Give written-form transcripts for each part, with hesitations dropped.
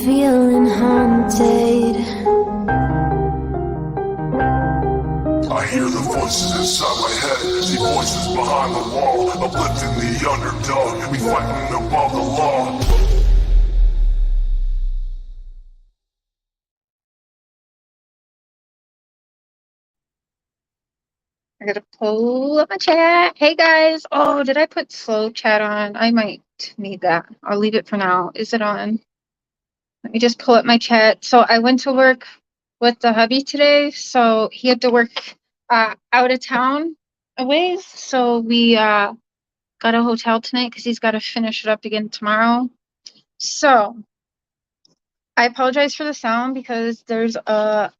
feeling haunted. I hear the voices inside my head, see voices behind the wall, uplifting the underdog, we fighting above the law. I gotta pull up my chat. Hey guys. Oh, did I put slow chat on? I might need that. I'll leave it for now. Is it on? Let me just pull up my chat. So I went to work with the hubby today. So he had to work out of town a ways. So we got a hotel tonight because he's got to finish it up again tomorrow. So I apologize for the sound because there's a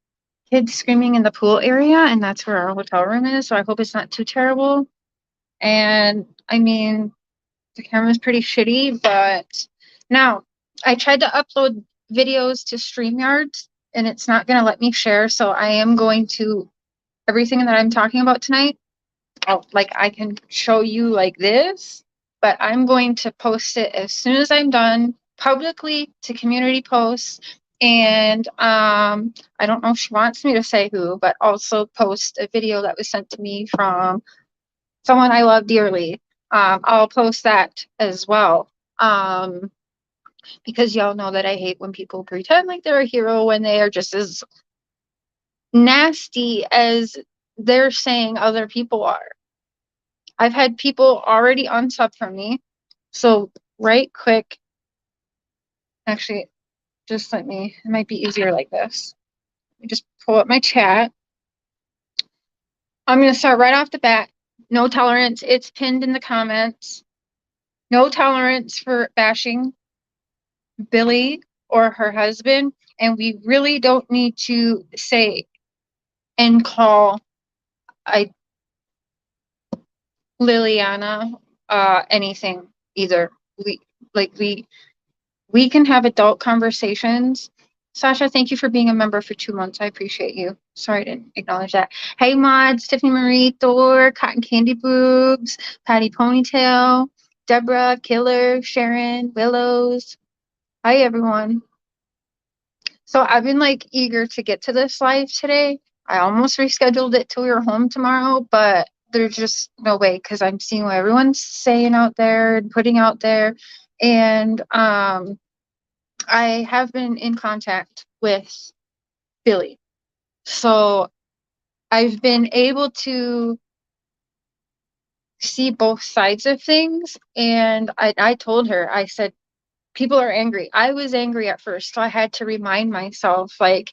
kid screaming in the pool area, and that's where our hotel room is. So I hope it's not too terrible. And I mean, the camera's pretty shitty, but now I tried to upload videos to StreamYard and it's not going to let me share. So I am going to, everything that I'm talking about tonight, like I can show you like this, but I'm going to post it as soon as I'm done publicly to community posts. And I don't know if she wants me to say who, but also post a video that was sent to me from someone I love dearly. I'll post that as well. Because y'all know that I hate when people pretend like they're a hero when they are just as nasty as they're saying other people are. I've had people already unsub from me. So right quick, actually, just let me, it might be easier like this. Let me just pull up my chat. I'm going to start right off the bat. No tolerance. It's pinned in the comments. No tolerance for bashing Billie or her husband. And we really don't need to say and call Liliana anything either. We can have adult conversations. Sasha, thank you for being a member for 2 months. I appreciate you. Sorry I didn't acknowledge that. Hey Mods, Tiffany Marie, Thor, Cotton Candy Boobs, Patty Ponytail, Deborah, Killer, Sharon, Willows. Hi everyone. So I've been like eager to get to this live today. I almost rescheduled it till we were home tomorrow, but there's just no way because I'm seeing what everyone's saying out there and putting out there. And I have been in contact with Billie. So I've been able to see both sides of things. And I told her, I said, people are angry. I was angry at first. So I had to remind myself, like,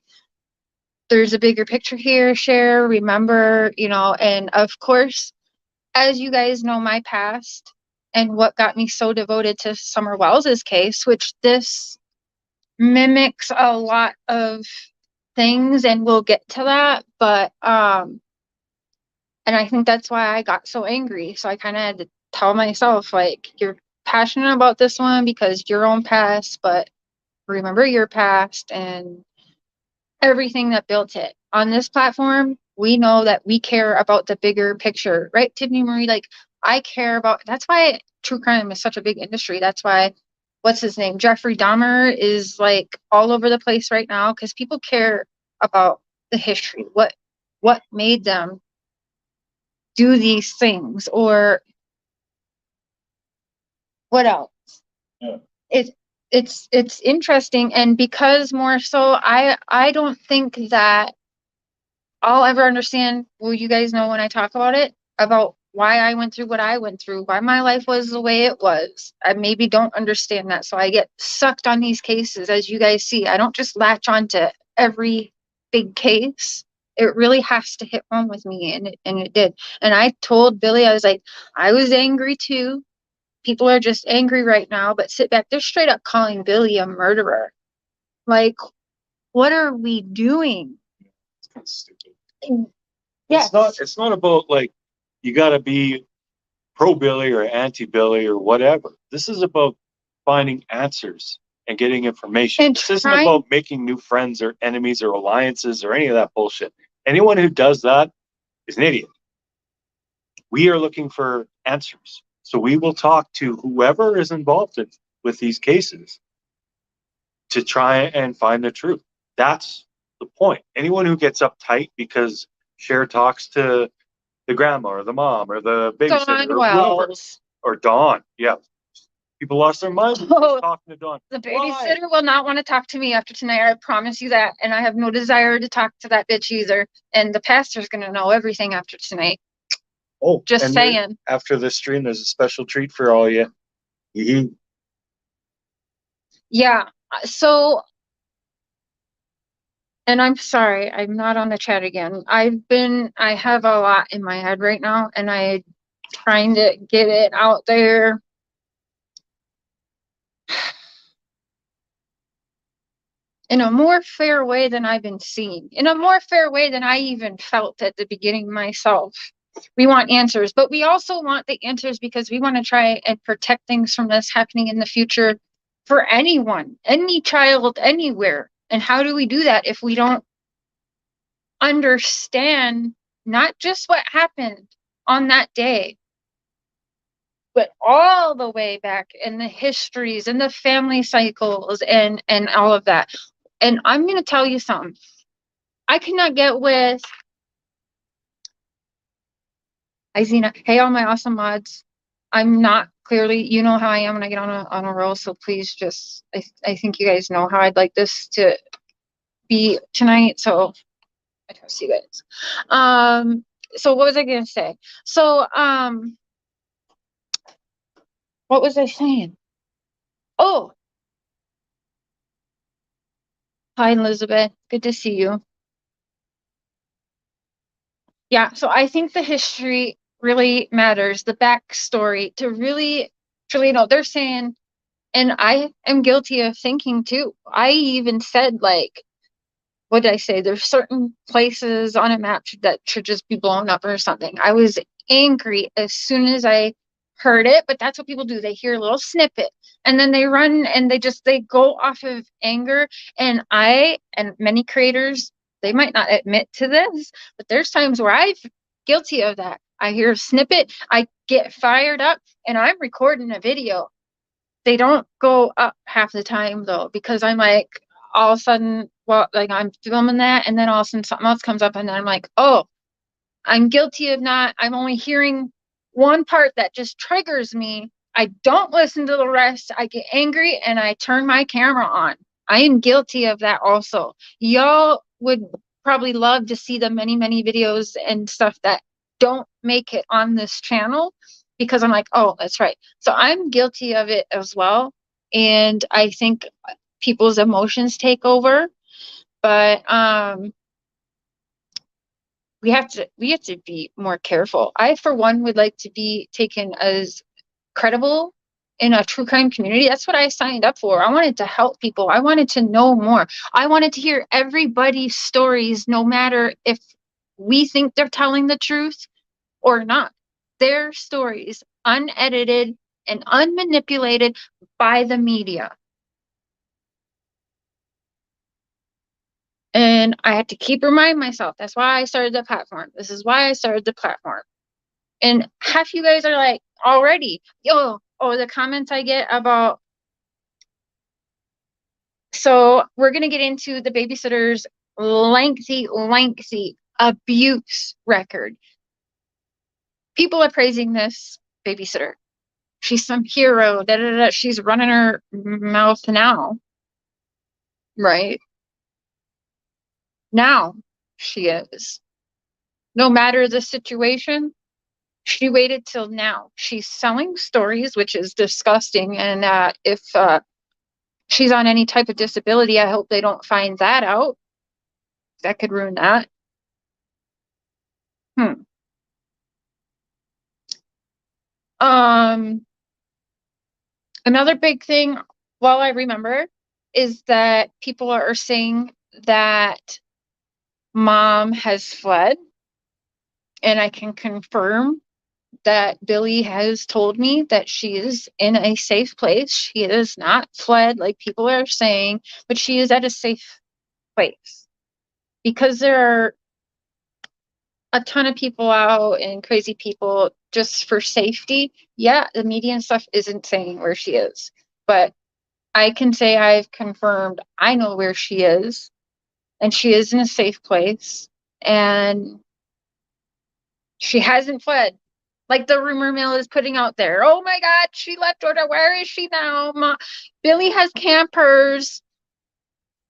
there's a bigger picture here, share, remember, you know, and of course, as you guys know my past and what got me so devoted to Summer Wells's case, which this mimics a lot of things and we'll get to that, but and I think that's why I got so angry. So I kind of had to tell myself, like, you're passionate about this one because your own past, but remember your past and everything that built it. On this platform, we know that we care about the bigger picture, right, Tiffany Marie? Like, I care about, that's why true crime is such a big industry. That's why, what's his name? Jeffrey Dahmer is like all over the place right now because people care about the history, what made them do these things, or what else? Yeah. It's interesting, and because more so, I don't think that I'll ever understand. Well, you guys know when I talk about it, about why I went through what I went through, why my life was the way it was. I maybe don't understand that. So I get sucked on these cases, as you guys see. I don't just latch on to every big case. It really has to hit home with me, and it did. And I told Billie, I was like, I was angry too. People are just angry right now, but sit back. They're straight up calling Billie a murderer. Like, what are we doing? It's kind of stupid. Yes. It's not about like you got to be pro Billie or anti Billie or whatever. This is about finding answers and getting information. And this isn't about making new friends or enemies or alliances or any of that bullshit. Anyone who does that is an idiot. We are looking for answers. So we will talk to whoever is involved with these cases to try and find the truth. That's the point. Anyone who gets uptight because Cher talks to the grandma or the mom or the babysitter Dawn or whoever, Wells. or Dawn, yeah. People lost their minds Oh, talking to Dawn. the Why? babysitter will not want to talk to me after tonight. I promise you that. And I have no desire to talk to that bitch either. And the pastor's going to know everything after tonight. Oh, Just and saying. after this stream, there's a special treat for all you. Yeah. So, and I'm sorry, I'm not on the chat again. I have a lot in my head right now, and I'm trying to get it out there. In a more fair way than I've been seeing, in a more fair way than I even felt at the beginning myself. We want answers, but we also want the answers because we want to try and protect things from this happening in the future for anyone, any child, anywhere. And how do we do that if we don't understand not just what happened on that day, but all the way back in the histories and the family cycles and all of that. And I'm going to tell you something. I cannot get with Izina. Hey, all my awesome mods. I'm not clearly, you know how I am when I get on a roll. So please just, I think you guys know how I'd like this to be tonight. So I trust you guys. So what was I going to say? So, what was I saying? Oh, hi, Elizabeth. Good to see you. Yeah, so I think the history really matters, the backstory to really know. They're saying, and I am guilty of thinking too. I even said, like, what did I say? There's certain places on a map that should just be blown up or something. I was angry as soon as I heard it, but that's what people do. They hear a little snippet and then they run and they go off of anger. And many creators, they might not admit to this, but there's times where I'm guilty of that. I hear a snippet, I get fired up, and I'm recording a video. They don't go up half the time though, because I'm like, all of a sudden, well, like I'm filming that, and then all of a sudden something else comes up, and then I'm like, oh, I'm guilty of not, I'm only hearing one part that just triggers me. I don't listen to the rest. I get angry and I turn my camera on. I am guilty of that also. Y'all would probably love to see the many, many videos and stuff that don't make it on this channel because I'm like, oh, that's right. So I'm guilty of it as well. And I think people's emotions take over. But we have to be more careful. I, for one, would like to be taken as credible in a true crime community. That's what I signed up for. I wanted to help people. I wanted to know more. I wanted to hear everybody's stories, no matter if we think they're telling the truth or not. Their stories, unedited and unmanipulated by the media. And I had to keep reminding myself, that's why I started the platform. This is why I started the platform. And half you guys are like, already, the comments I get about. So we're going to get into the babysitter's lengthy abuse record. People are praising this babysitter. She's some hero. She's running her mouth now. Right? Now she is. No matter the situation, she waited till now. She's selling stories, which is disgusting. And if she's on any type of disability, I hope they don't find that out. That could ruin that. Another big thing, while I remember, is that people are saying that mom has fled. And I can confirm that Billie has told me that she is in a safe place. She is not fled like people are saying, but she is at a safe place. Because there are a ton of people out and crazy people just for safety. Yeah, the media and stuff isn't saying where she is. But I can say I've confirmed I know where she is, and she is in a safe place, and she hasn't fled. Like the rumor mill is putting out there. Oh my God, she left Georgia. Where is she now? Billie has campers.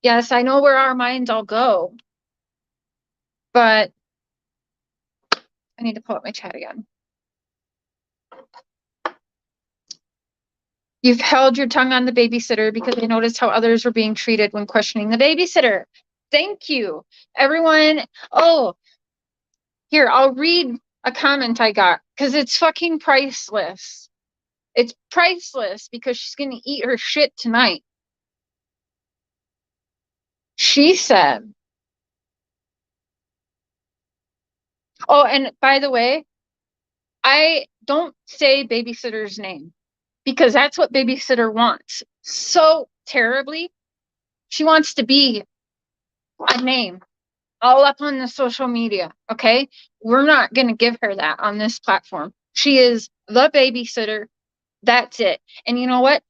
Yes, I know where our minds all go. But I need to pull up my chat again. You've held your tongue on the babysitter because I noticed how others were being treated when questioning the babysitter. Thank you, everyone. Oh, here, I'll read a comment I got because it's fucking priceless. It's priceless because she's going to eat her shit tonight. She said, oh, and by the way, I don't say babysitter's name because that's what babysitter wants so terribly. She wants to be a name all up on the social media. Okay. We're not going to give her that on this platform. She is the babysitter. That's it. And you know what?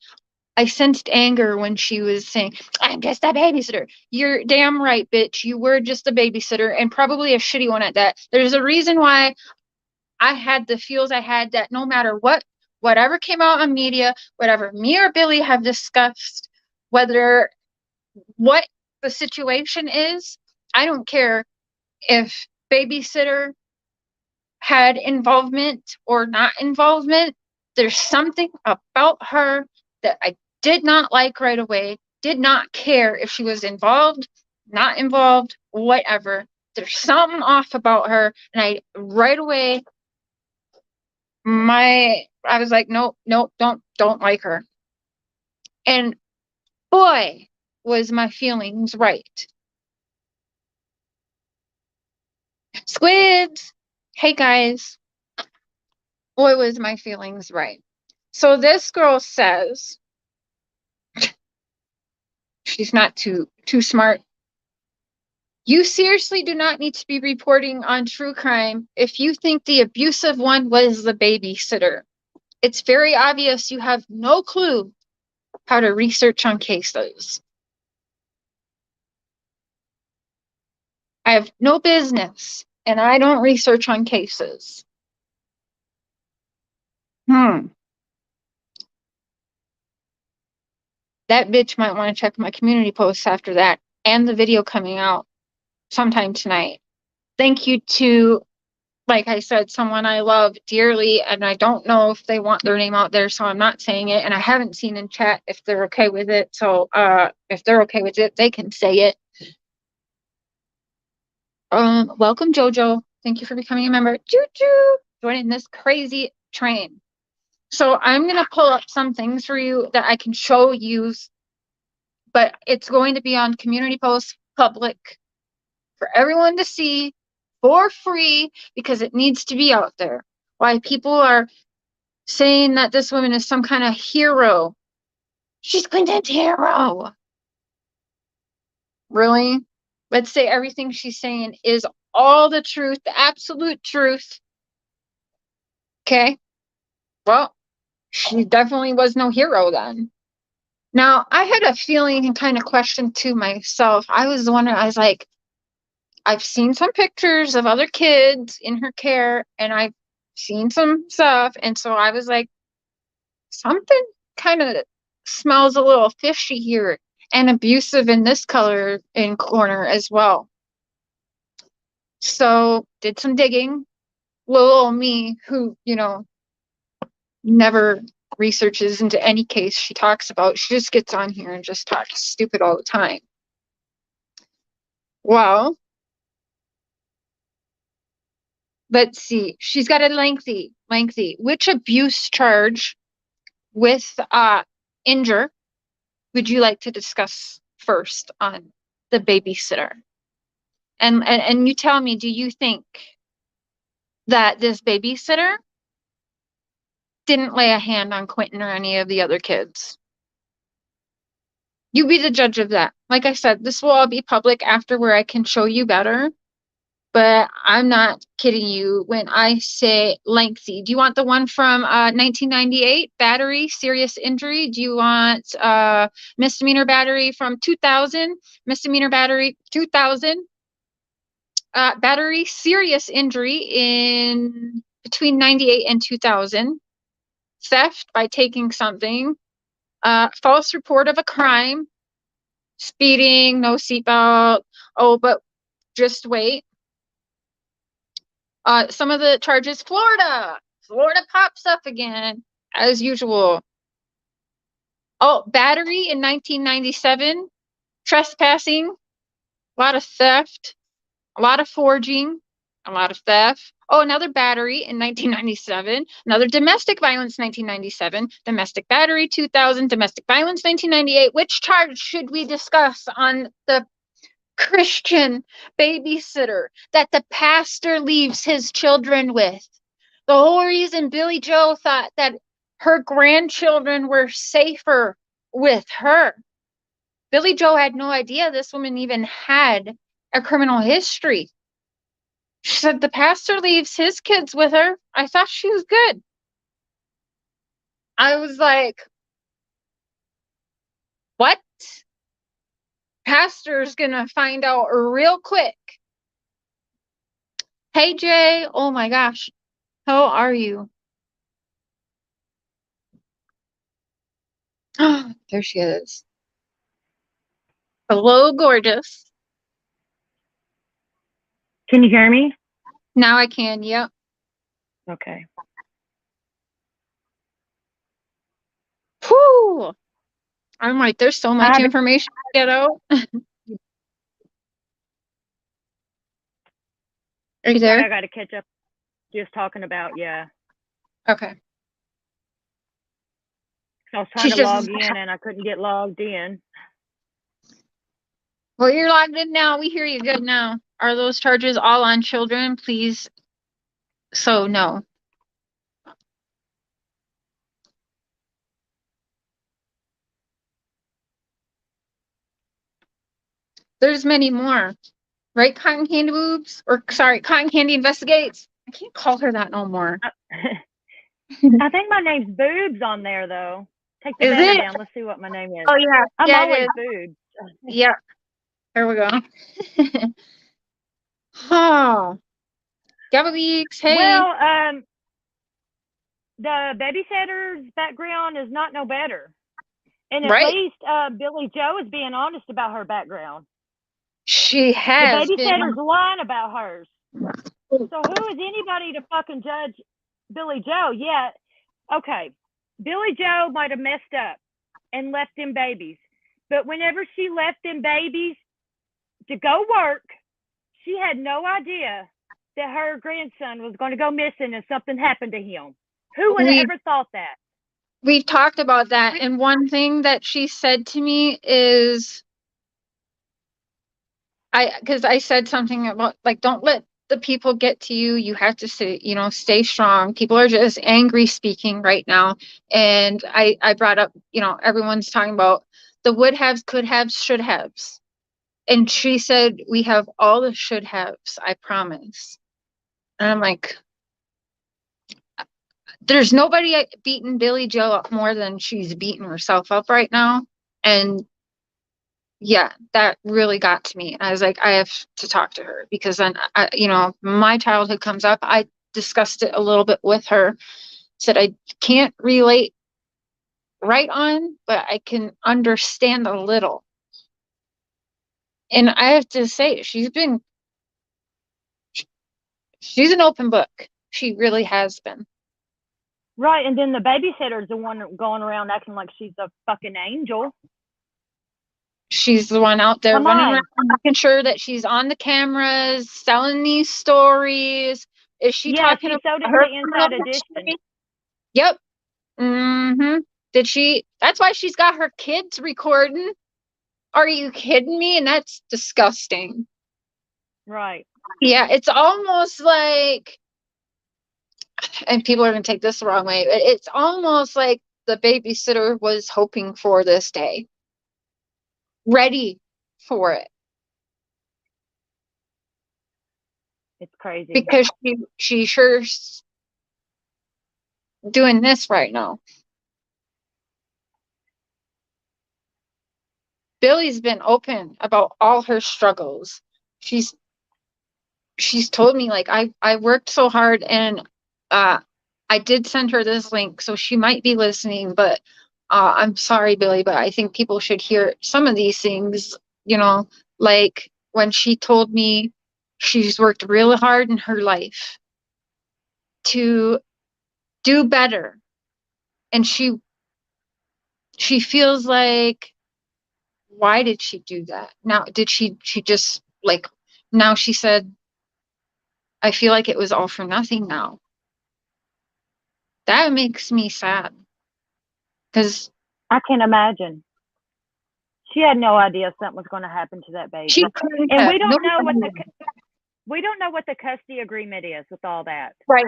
I sensed anger when she was saying, I'm just a babysitter. You're damn right, bitch. You were just a babysitter and probably a shitty one at that. There's a reason why I had the feels I had that no matter what, whatever came out on media, whatever me or Billie have discussed, whether what the situation is, I don't care if babysitter had involvement or not involvement. There's something about her that I did not like right away, did not care if she was involved, not involved, whatever. There's something off about her. And I right away, I was like, nope, don't like her. And boy, was my feelings right. Squids, hey guys, boy, was my feelings right. So this girl says, she's not too smart. You seriously do not need to be reporting on TrueCrime if you think the abusive one was the babysitter. It's very obvious you have no clue how to research on cases. I have no business, and I don't research on cases. That bitch might want to check my community posts after that and the video coming out sometime tonight. Thank you to, like I said, someone I love dearly, and I don't know if they want their name out there, so I'm not saying it, and I haven't seen in chat if they're okay with it, so if they're okay with it, they can say it. Welcome, Jojo. Thank you for becoming a member. Choo-choo! Joining this crazy train. So I'm going to pull up some things for you that I can show you, but it's going to be on community posts, public, for everyone to see for free because it needs to be out there. Why people are saying that this woman is some kind of hero. She's Quinton's hero. Really? Let's say everything she's saying is all the truth, the absolute truth. Okay. Well, she definitely was no hero then. Now, I had a feeling and kind of question to myself. I was wondering, I was like, I've seen some pictures of other kids in her care, and I've seen some stuff. And so I was like, something kind of smells a little fishy here and abusive in this color in corner as well. So did some digging. Little old me who, you know, never researches into any case she talks about. She just gets on here and just talks stupid all the time. Well, let's see. She's got a lengthy. Which abuse charge with injure would you like to discuss first on the babysitter? And you tell me, do you think that this babysitter didn't lay a hand on Quinton or any of the other kids? You be the judge of that. Like I said, this will all be public after where I can show you better. But I'm not kidding you when I say lengthy. Do you want the one from 1998, battery, serious injury? Do you want misdemeanor battery from 2000, misdemeanor battery 2000, battery, serious injury in between 98 and 2000, theft by taking something, false report of a crime, speeding, no seatbelt. Oh, but just wait. Some of the charges, Florida. Florida pops up again, as usual. Oh, battery in 1997, trespassing, a lot of theft, a lot of forging, a lot of theft. Oh, another battery in 1997, another domestic violence 1997, domestic battery 2000, domestic violence 1998. Which charge should we discuss on the Christian babysitter that the pastor leaves his children with? The whole reason Billie Jo thought that her grandchildren were safer with her. Billie Jo had no idea this woman even had a criminal history. She said the pastor leaves his kids with her. I thought she was good. I was like, what? Pastor's gonna find out real quick. Hey, Jay. Oh my gosh. How are you? There she is. Hello, gorgeous. Can you hear me? Now I can, yep. Okay. Whew. I'm like, there's so much information to get out. Are you there? I got to catch up. Just talking about, yeah. Okay. I was trying to log in and I couldn't get logged in. Well, you're logged in now. We hear you good now. Are those charges all on children? Please. So, no. There's many more. Right, Cotton Candy Boobs? Or, sorry, Cotton Candy Investigates. I can't call her that no more. I think my name's Boobs on there, though. Take the banner down. Let's see what my name is. Oh, yeah. I'm yeah, always Boobs. Yeah. There we go. Oh. Gabba Weeks, hey. Well, the babysitter's background is not no better. And at least Billie Jo is being honest about her background. She has. The babysitter's lying about hers. So who is anybody to fucking judge Billie Jo? Yeah, okay. Billie Jo might have messed up and left them babies. But whenever she left them babies to go work, she had no idea that her grandson was going to go missing and something happened to him. Who would have ever thought that? We've talked about that. And one thing that she said to me is, because I said something about, like, don't let the people get to you. You have to stay strong. People are just angry speaking right now. And I brought up, everyone's talking about the would haves, could haves, should haves. And she said, we have all the should haves, I promise. And I'm like, there's nobody beating Billie Jo up more than she's beating herself up right now. And yeah, that really got to me. I was like, I have to talk to her because then, my childhood comes up. I discussed it a little bit with her, said I can't relate right on, but I can understand a little. And I have to say, she's an open book. She really has been. Right, and then the babysitter's the one going around acting like she's a fucking angel. She's the one out there running around making sure that she's on the cameras, selling these stories. Is she talking about her Inside Edition? Yep. Mm-hmm. That's why she's got her kids recording. Are you kidding me? And that's disgusting. Right. Yeah, it's almost like, and people are going to take this the wrong way, but it's almost like the babysitter was hoping for this day. Ready for it. It's crazy. because she sure's doing this right now. Billy's been open about all her struggles. She's told me, like, I worked so hard, and I did send her this link, so she might be listening, but I'm sorry, Billy, but I think people should hear some of these things, like when she told me she's worked really hard in her life to do better, and she feels like, why did she do that? Now, did she just, like, now she said, I feel like it was all for nothing now. That makes me sad. Because I can imagine. She had no idea something was going to happen to that baby. she couldn't And have. we don't know No, what the custody agreement is with all that. right.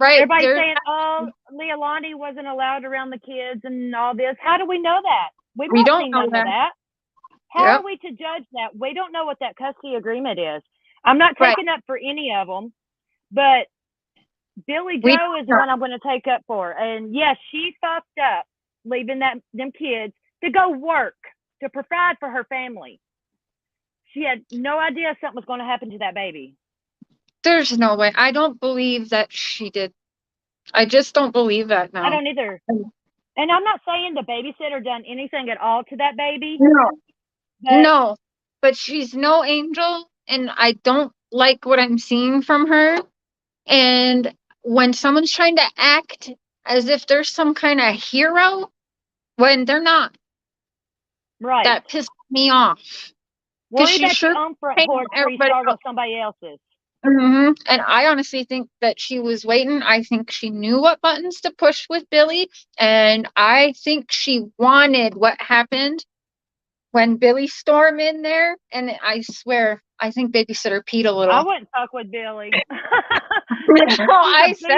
Everybody's There's- saying, "Oh, Leilani wasn't allowed around the kids and all this." How do we know that? We've We not don't seen know none of that. that. How Yep. are we to judge that? We don't know what that custody agreement is. I'm not Right. taking up for any of them, but Billie We Jo is the don't. one I'm going to take up for. And yes, she fucked up leaving them kids to go work, to provide for her family. She had no idea something was going to happen to that baby. There's no way. I don't believe that she did. I just don't believe that now. I don't either. And I'm not saying the babysitter done anything at all to that baby. No. But No. But she's no angel, and I don't like what I'm seeing from her. And when someone's trying to act as if there's some kind of hero when they're not, right. that pisses me off. Worry she about sure your own front paid porch before you everybody start on else. somebody else's. And I honestly think that she was waiting. I think she knew what buttons to push with Billy. And I think she wanted what happened when Billy stormed in there. And I swear, I think babysitter peed a little. I wouldn't fuck with Billy. I said,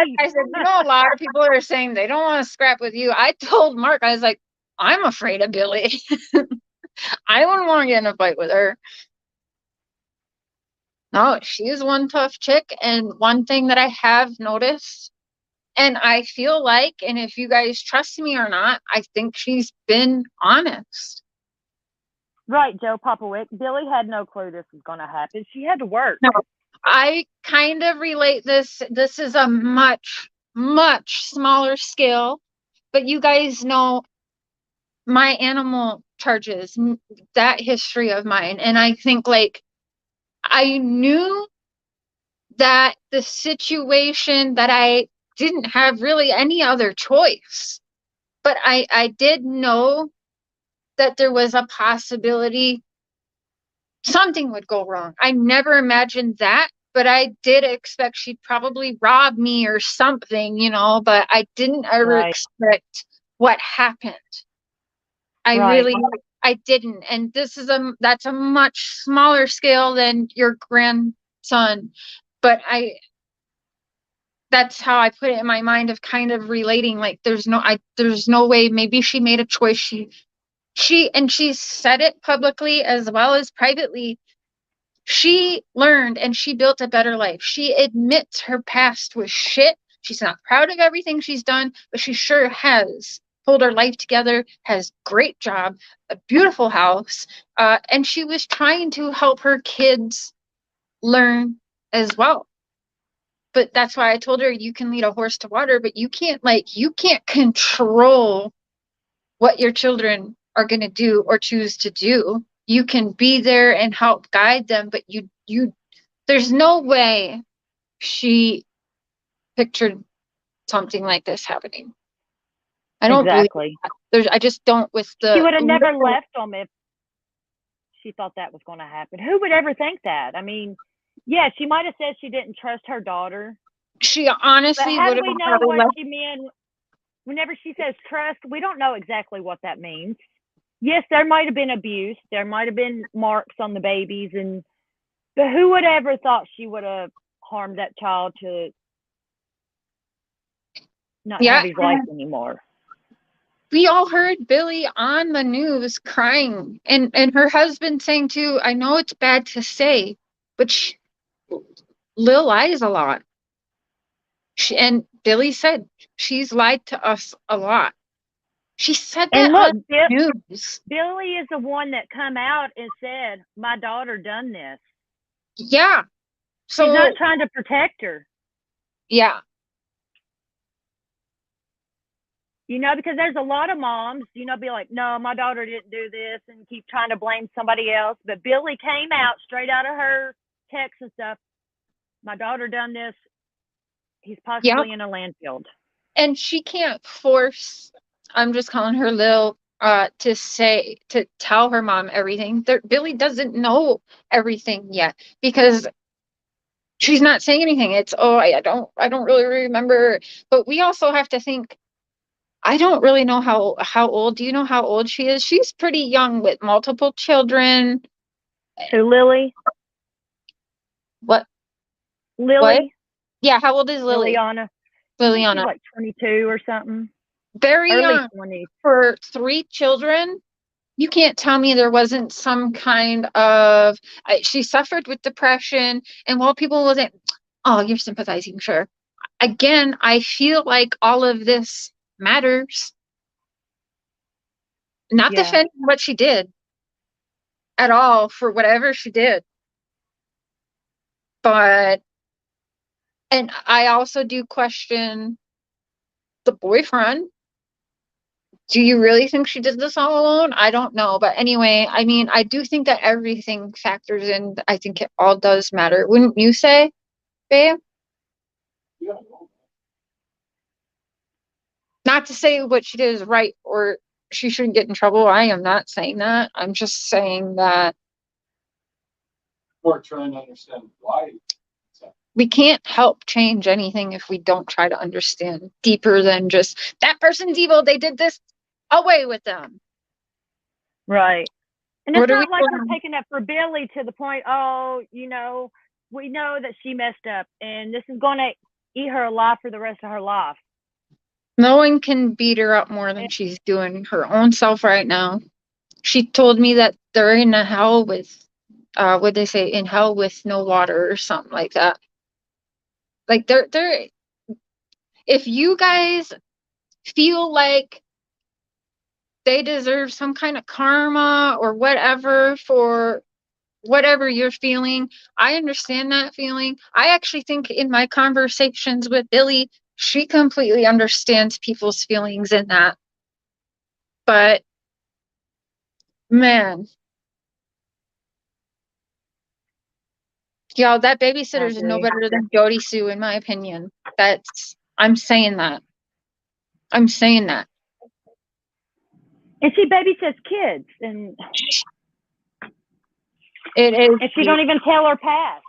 a lot of people are saying they don't want to scrap with you. I told Mark, I was like, I'm afraid of Billy. I wouldn't want to get in a fight with her. No, she's one tough chick. And one thing that I have noticed, and I feel like, and if you guys trust me or not, I think she's been honest. Right, Joe Popowick. Billy had no clue this was going to happen. She had to work. No, I kind of relate this. This is a much, much smaller scale, but you guys know my animal charges, that history of mine. And I think, like, I knew that the situation, that I didn't have really any other choice, but I did know that there was a possibility something would go wrong. I never imagined that, but I did expect she'd probably rob me or something, but I didn't ever expect what happened. I didn't. And that's a much smaller scale than your grandson. But that's how I put it in my mind, of kind of relating, like, there's no way. Maybe she made a choice. She said it publicly as well as privately. She learned and she built a better life. She admits her past was shit. She's not proud of everything she's done, but she sure has pulled her life together, has great job, a beautiful house, and she was trying to help her kids learn as well. But that's why I told her, you can lead a horse to water, but you can't control what your children are going to do or choose to do. You can be there and help guide them, but there's no way she pictured something like this happening. I don't exactly. believe that. I just don't with the. She would have never left them if she thought that was going to happen. Who would ever think that? I mean, yeah, she might have said she didn't trust her daughter. She honestly would have. We know what she meant. Whenever she says trust, we don't know exactly what that means. Yes, there might have been abuse. There might have been marks on the babies, but who would ever thought she would have harmed that child to not have his life anymore? We all heard Billy on the news crying, and her husband saying too, I know it's bad to say, but Lil lies a lot. And Billy said she's lied to us a lot. She said that And look, on news. Billy is the one that come out and said, my daughter done this. Yeah. She's So, not trying to protect her. yeah. You know, because there's a lot of moms, you know, be like, no, my daughter didn't do this, and keep trying to blame somebody else. But Billy came out straight out of her text and stuff. My daughter done this. He's possibly in a landfill. And she can't force, I'm just calling her Lil, to tell her mom everything. Billy doesn't know everything yet because she's not saying anything. It's, oh, I don't really remember. But we also have to think, I don't really know how old. Do you know how old she is? She's pretty young with multiple children. Who, Lily? What? Lily? What? Yeah, how old is Lily? Liliana. Liliana. She's like 22 or something. Very Early young 20s. for 3 children. You can't tell me there wasn't some kind of, she suffered with depression, and while people wasn't, oh, you're sympathizing, sure. Again, I feel like all of this matters. Not Yeah. defending what she did at all for whatever she did. But, and I also do question the boyfriend. Do you really think she did this all alone? I don't know. But anyway, I mean, I do think that everything factors in. I think it all does matter. Wouldn't you say, babe? Not to say what she did is right or she shouldn't get in trouble. I am not saying that. I'm just saying that We're trying to understand why. we can't help change anything if we don't try to understand deeper than just that person's evil. They did this. Away with them. Right. And What it's are not we like doing? we're taking up for Billy to the point, oh, you know, we know that she messed up and this is going to eat her alive for the rest of her life. No one can beat her up more than she's doing her own self right now. She told me that they're in a hell with, what they say, in hell with no water or something like that. Like they're, if you guys feel like they deserve some kind of karma or whatever for whatever you're feeling, I understand that feeling. I actually think in my conversations with Billy, she completely understands people's feelings in that. But man, y'all, that babysitter is no better than Jody Sue, in my opinion. I'm saying that. I'm saying that. And she babysits kids, and It is. and she don't even tell her past.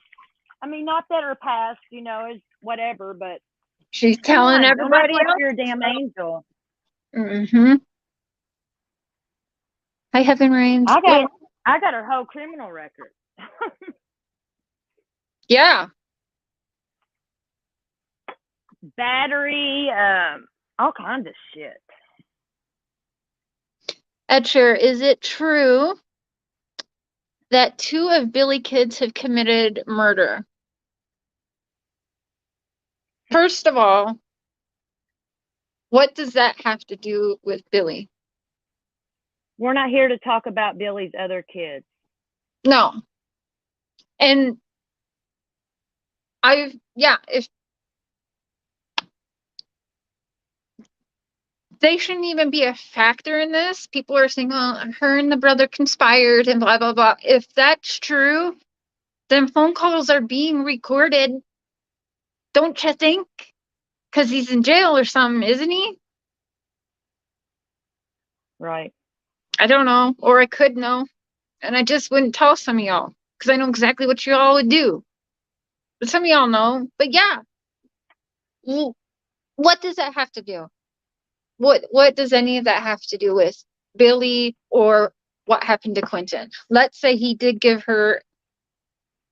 I mean, not that her past, you know, is whatever, but She's telling everybody like else. you're a damn angel. Mm-hmm. Hi, Heaven Reigns. I got her whole criminal record. Yeah. Battery, all kinds of shit. Etcher, is it true that 2 of Billy kids have committed murder? First of all, what does that have to do with Billy? We're not here to talk about Billy's other kids. No. And if they shouldn't even be a factor in this. People are saying, oh, her and the brother conspired and blah, blah, blah. If that's true, then phone calls are being recorded. Don't you think? Because he's in jail or something, isn't he? Right. I don't know. Or I could know. And I just wouldn't tell some of y'all. Because I know exactly what you all would do. But some of y'all know. But yeah. What does that have to do? What does any of that have to do with Billy or what happened to Quinton? Let's say he did give her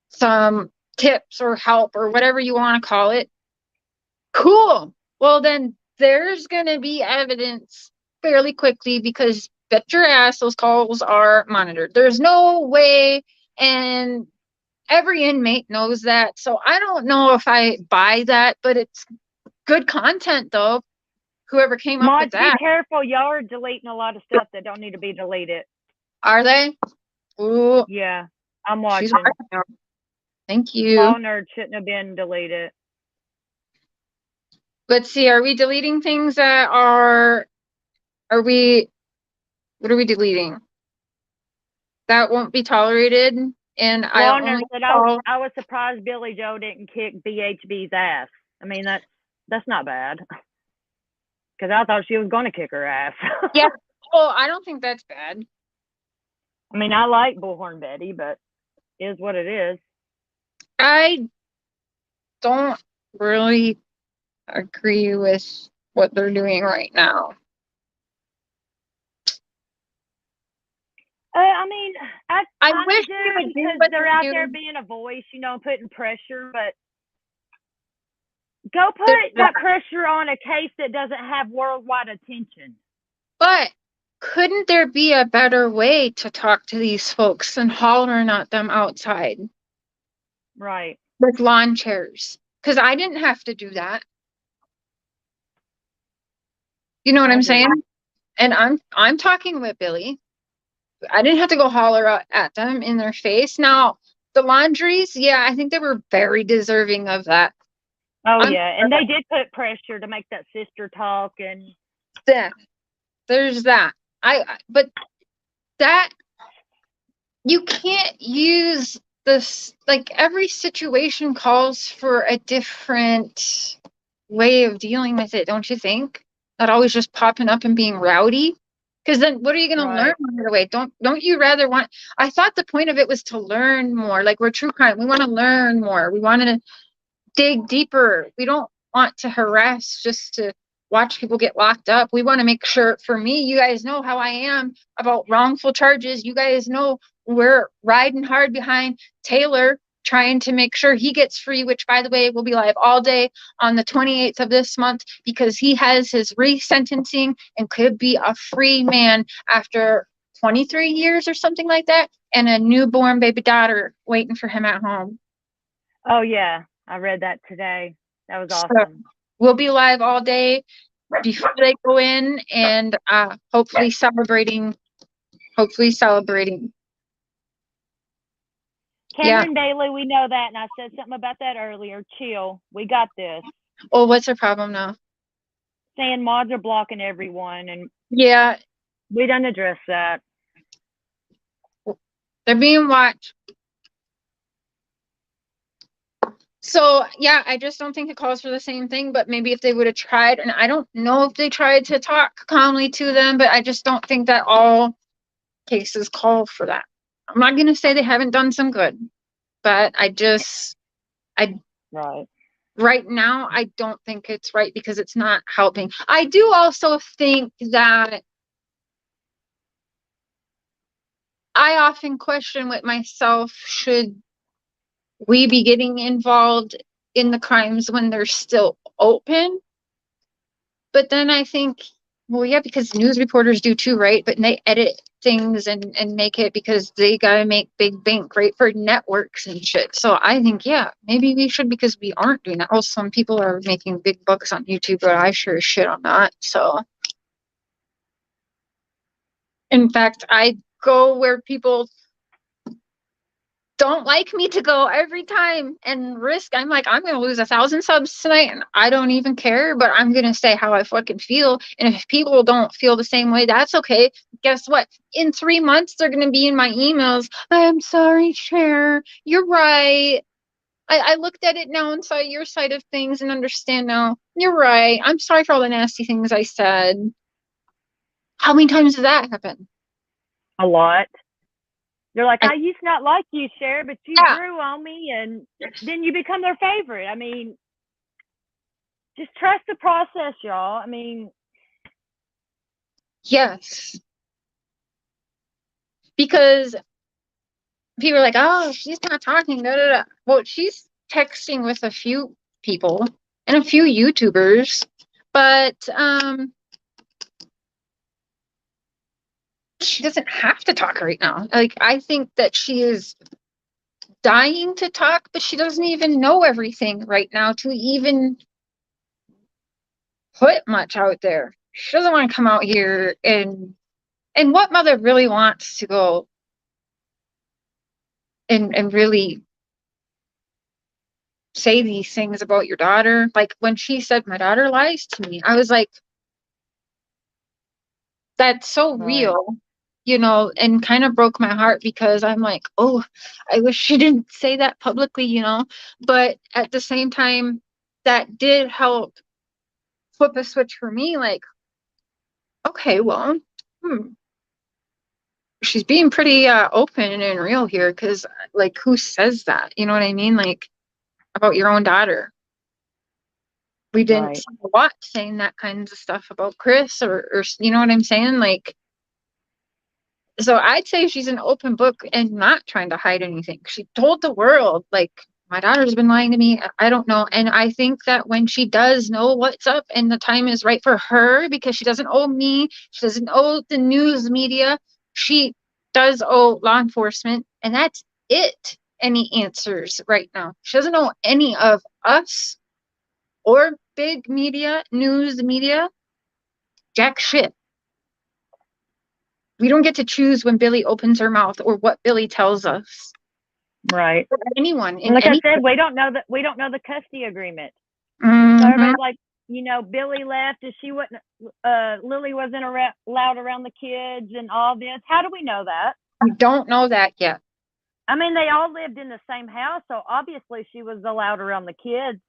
some tips or help or whatever you want to call it. Cool. Well, then there's going to be evidence fairly quickly because bet your ass those calls are monitored. There's no way, and every inmate knows that. So I don't know if I buy that, but it's good content though. Whoever came up with Mods, be that. careful. Y'all are deleting a lot of stuff that don't need to be deleted. Are they? Ooh, Yeah, I'm she's watching. watching. Thank you. Fall Nerd shouldn't have been deleted. Let's see, are we deleting things that are we, what are we deleting? That won't be tolerated. And I Fall Nerd only said, call, I was surprised Billie Jo didn't kick BHB's ass. I mean, that's not bad. Because I thought she was going to kick her ass. yeah. Oh, I don't think that's bad. I mean, I like Bullhorn Betty, but it is what it is. I don't really agree with what they're doing right now. I mean, I wish do they would do because what they're they out do. there being a voice, you know, putting pressure, but go put that pressure on a case that doesn't have worldwide attention. But couldn't there be a better way to talk to these folks than hollering at them outside Right. with lawn chairs? Because I didn't have to do that. You know what I'm saying? And I'm talking with Billy. I didn't have to go holler at them in their face. Now, the laundries, yeah, I think they were very deserving of that. Oh, yeah. And they did put pressure to make that sister talk. And there's that. But that, you can't use this, like, every situation calls for a different way of dealing with it, don't you think? Not always just popping up and being rowdy. Because then what are you going to learn right away? Don't you rather want, I thought the point of it was to learn more. Like, we're true crime. We want to learn more. We want to dig deeper. We don't want to harass just to watch people get locked up. We want to make sure, for me, you guys know how I am about wrongful charges. You guys know we're riding hard behind Taylor, trying to make sure he gets free, which, by the way, will be live all day on the 28th of this month, because he has his resentencing and could be a free man after 23 years or something like that, and a newborn baby daughter waiting for him at home. Oh, yeah. I read that today. That was awesome. So we'll be live all day before they go in, and hopefully celebrating. Cameron Bailey, we know that, and I said something about that earlier. Chill. We got this. Oh, what's her problem now? Saying mods are blocking everyone, and yeah, we done address that. They're being watched. So, yeah, I just don't think it calls for the same thing, but maybe if they would have tried, and I don't know if they tried to talk calmly to them, but I just don't think that all cases call for that. I'm not going to say they haven't done some good, but right now, I don't think it's right because it's not helping. I do also think that I often question with myself, should we be getting involved in the crimes when they're still open? But then I think, well, yeah, because news reporters do too, right? But they edit things and make it because they gotta make big bank, right, for networks and shit. So I think, yeah, maybe we should, because we aren't doing that. Oh, some people are making big bucks on YouTube, but I sure as shit on that. So, in fact, I go where people don't like me to go every time and risk. I'm like, I'm going to lose 1,000 subs tonight and I don't even care, but I'm going to say how I fucking feel. And if people don't feel the same way, that's okay. Guess what? In 3 months, they're going to be in my emails. I'm sorry, Cher. You're right. I looked at it now and saw your side of things and understand now. You're right. I'm sorry for all the nasty things I said. How many times does that happen? A lot. They're like, I used to not like you, Cher, but you grew on me, and then you become their favorite. I mean, just trust the process, y'all. I mean, yes. Because people are like, oh, she's not talking, da, da, da. Well, she's texting with a few people and a few YouTubers, but she doesn't have to talk right now. Like, I think that she is dying to talk, but she doesn't even know everything right now to even put much out there. She doesn't want to come out here and what mother really wants to go and really say these things about your daughter? Like when she said my daughter lies to me, I was like, that's so Right. real, you know, and kind of broke my heart because I'm like, oh, I wish she didn't say that publicly, you know. But at the same time, that did help flip a switch for me. Like, okay, well, she's being pretty open and real here, because like, who says that? You know what I mean? Like, about your own daughter. We didn't Right. see a lot saying that kinds of stuff about Chris, or you know what I'm saying? Like, so I'd say she's an open book and not trying to hide anything. She told the world, like, my daughter's been lying to me. I don't know. And I think that when she does know what's up and the time is right for her, because she doesn't owe me, she doesn't owe the news media, she does owe law enforcement, and that's it. Any answers right now? She doesn't owe any of us or big media, news media, jack shit. We don't get to choose when Billy opens her mouth or what Billy tells us. Right. Or anyone in And like any. I said, we don't know the custody agreement. So Mhm. everybody's like, you know, Billy left and she wasn't, Lily wasn't allowed around the kids and all this. How do we know that? We don't know that yet. I mean, they all lived in the same house, so obviously she was allowed around the kids.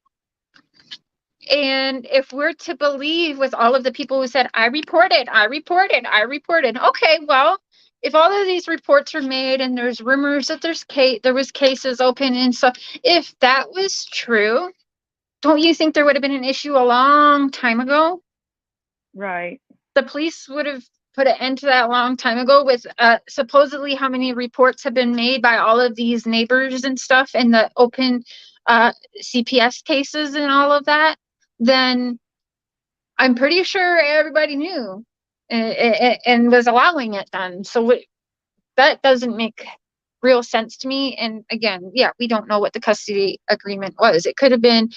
And if we're to believe with all of the people who said, I reported, okay, well, if all of these reports were made and there's rumors that there was cases open and stuff, if that was true, don't you think there would have been an issue a long time ago? Right. The police would have put an end to that a long time ago with supposedly how many reports have been made by all of these neighbors and stuff, and the open CPS cases and all of that. Then I'm pretty sure everybody knew and was allowing it then. So that doesn't make real sense to me. And again, yeah, we don't know what the custody agreement was. It could have been,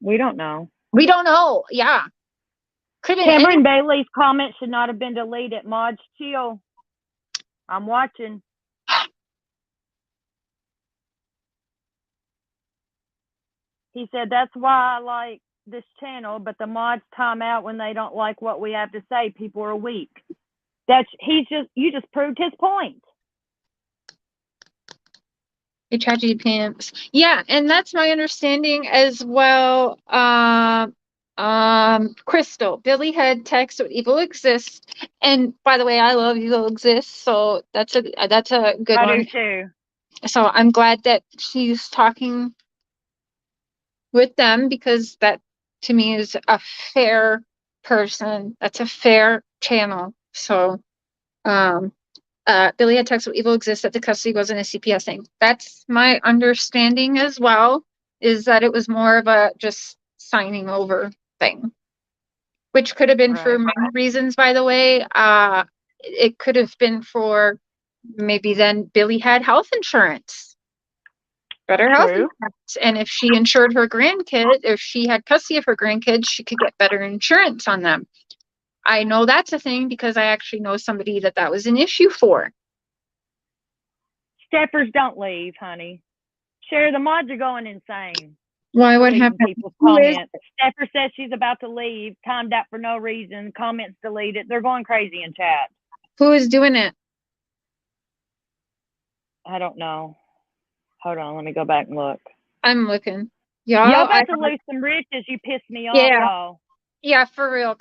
We don't know. we don't know. Yeah. Could have been Cameron Bailey's comment should not have been deleted. Mod chill. I'm watching. He said, that's why I like this channel, but the mods time out when they don't like what we have to say. People are weak. You just proved his point. tragedy pimps. Yeah, and that's my understanding as well. Crystal, Billy had text with Evil Exists, and by the way, I love Evil Exists, so that's a good I one. do too. So I'm glad that she's talking with them, because that to me is a fair person. That's a fair channel. So, Billy had text with Evil Exists that the custody wasn't a CPS thing. That's my understanding as well, is that it was more of a just signing over thing, which could have been for many reasons, by the way. It could have been for maybe then Billy had health insurance, better health insurance. And if she insured her grandkid, if she had custody of her grandkids, she could get better insurance on them. I know that's a thing because I actually know somebody that was an issue for. Steppers don't leave, honey. Share, the mods are going insane. Why would happen? People's comments. Stepper says she's about to leave, timed out for no reason, comments deleted. They're going crazy in chat. Who is doing it? I don't know. Hold on, let me go back and look. I'm looking. Y'all about to lose some riches. You pissed me off, y'all. Yeah, for real.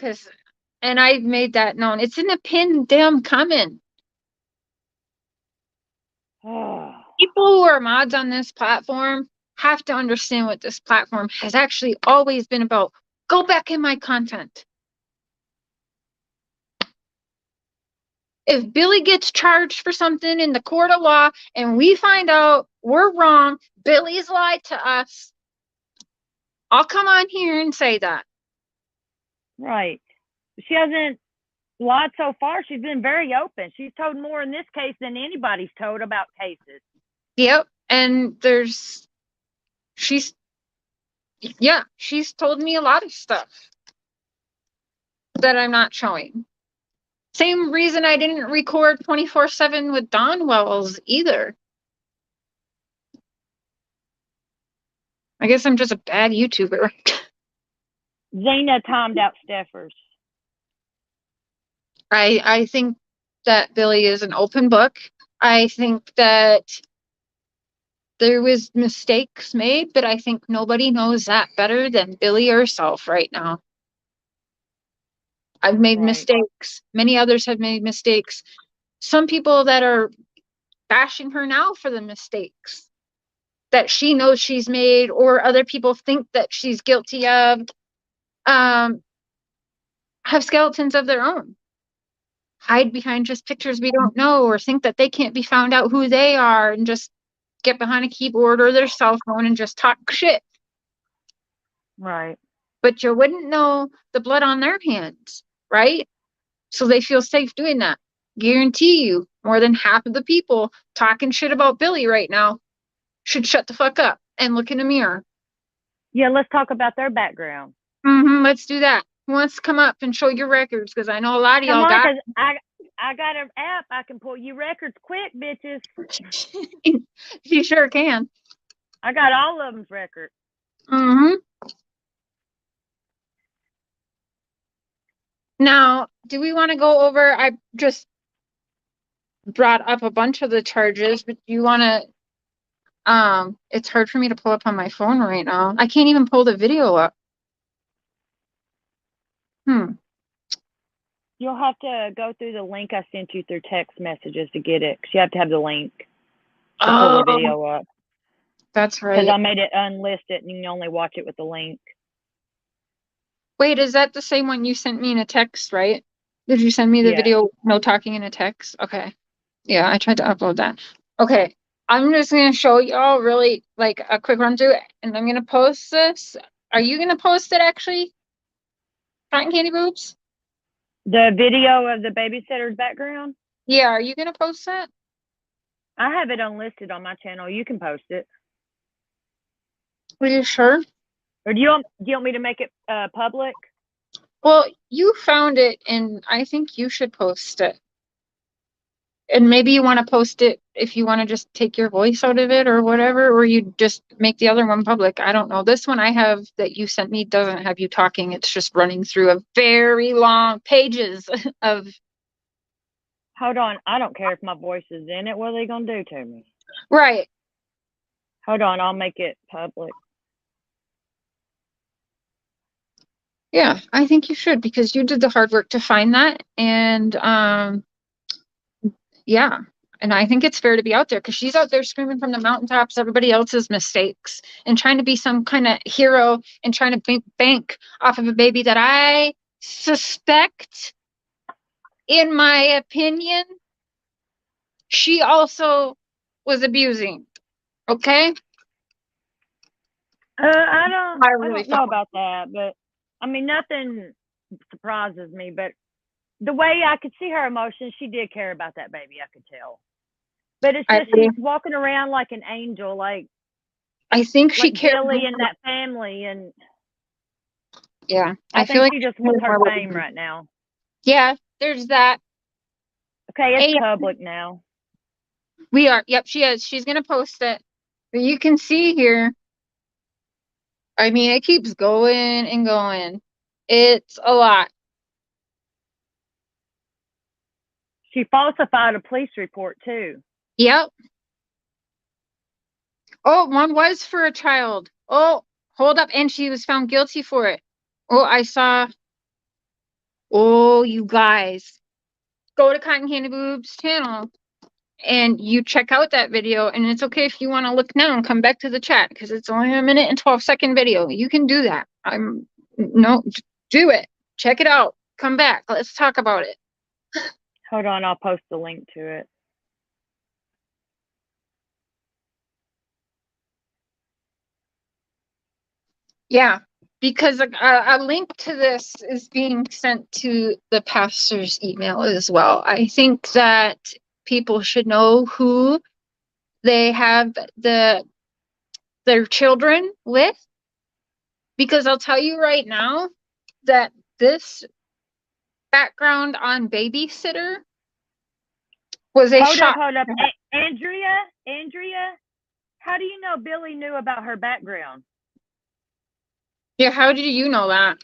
And I made that known. It's in the pinned damn comment. People who are mods on this platform have to understand what this platform has actually always been about. Go back in my content. If Billy gets charged for something in the court of law and we find out we're wrong, Billy's lied to us, I'll come on here and say that. Right. She hasn't lied so far. She's been very open. She's told more in this case than anybody's told about cases. Yep. And she's told me a lot of stuff that I'm not showing. Same reason I didn't record 24/7 with Dawn Wells either. I guess I'm just a bad YouTuber. Zena timed out Steffers. I think that Billy is an open book. I think that there was mistakes made, but I think nobody knows that better than Billy herself right now. I've made mistakes. Many others have made mistakes. Some people that are bashing her now for the mistakes that she knows she's made, or other people think that she's guilty of, have skeletons of their own. Hide behind just pictures we don't know, or think that they can't be found out who they are, and just get behind a keyboard or their cell phone and just talk shit. Right. But you wouldn't know the blood on their hands, right? So they feel safe doing that. Guarantee you, more than half of the people talking shit about Billy right now should shut the fuck up and look in the mirror. Yeah, let's talk about their background. Let's do that. Who wants to come up and show your records? Because I know a lot of Come y'all on, got. 'cause I got an app. I can pull you records quick, bitches. You sure can. I got all of them's records. Now, do we want to go over? I just brought up a bunch of the charges, but do you want to? It's hard for me to pull up on my phone right now. I can't even pull the video up. You'll have to go through the link I sent you through text messages to get it, 'cause you have to have the link to pull the video up. That's right. Because I made it unlisted, and you can only watch it with the link. Wait, is that the same one you sent me in a text, right? Did you send me the video, no talking in a text? Okay. Yeah, I tried to upload that. Okay. I'm just going to show y'all really like a quick run through, and I'm going to post this. Are you going to post it actually? Cotton Candy Boobs? The video of the babysitter's background? Yeah, are you going to post that? I have it unlisted on my channel. You can post it. Are you sure? Or do you want me to make it public? Well, you found it, and I think you should post it. And maybe you want to post it if you want to just take your voice out of it or whatever, or you just make the other one public. I don't know. This one I have that you sent me doesn't have you talking. It's just running through a very long pages of. Hold on. I don't care if my voice is in it. What are they going to do to me? Right. Hold on. I'll make it public. Yeah, I think you should, because you did the hard work to find that. And yeah, and I think it's fair to be out there, because she's out there screaming from the mountaintops everybody else's mistakes and trying to be some kind of hero and trying to bank off of a baby that I suspect, in my opinion, she also was abusing. Okay? I don't really know about that, but I mean, nothing surprises me, but the way I could see her emotions, she did care about that baby. I could tell. But it's just she's walking around like an angel, like I think she like cared. Billy and that family, and yeah, I feel think like she just wants her fame right now. Yeah, there's that. Okay, it's public now. We are. Yep, she is. She's gonna post it. But you can see here. I mean, it keeps going and going. It's a lot. She falsified a police report too. Yep. Oh, one was for a child. Oh, hold up. And she was found guilty for it. Oh, I saw. Oh, you guys. Go to Cotton Candy Boob's channel and you check out that video. And it's okay if you want to look now and come back to the chat, because it's only a minute and 12-second video. You can do that. No, do it. Check it out. Come back. Let's talk about it. Hold on, I'll post the link to it. Yeah. because a link to this is being sent to the pastor's email as well. I think that people should know who they have their children with, because I'll tell you right now that this background on babysitter was a shock. Hold up. Andrea, how do you know Billy knew about her background? Yeah, how did you know that?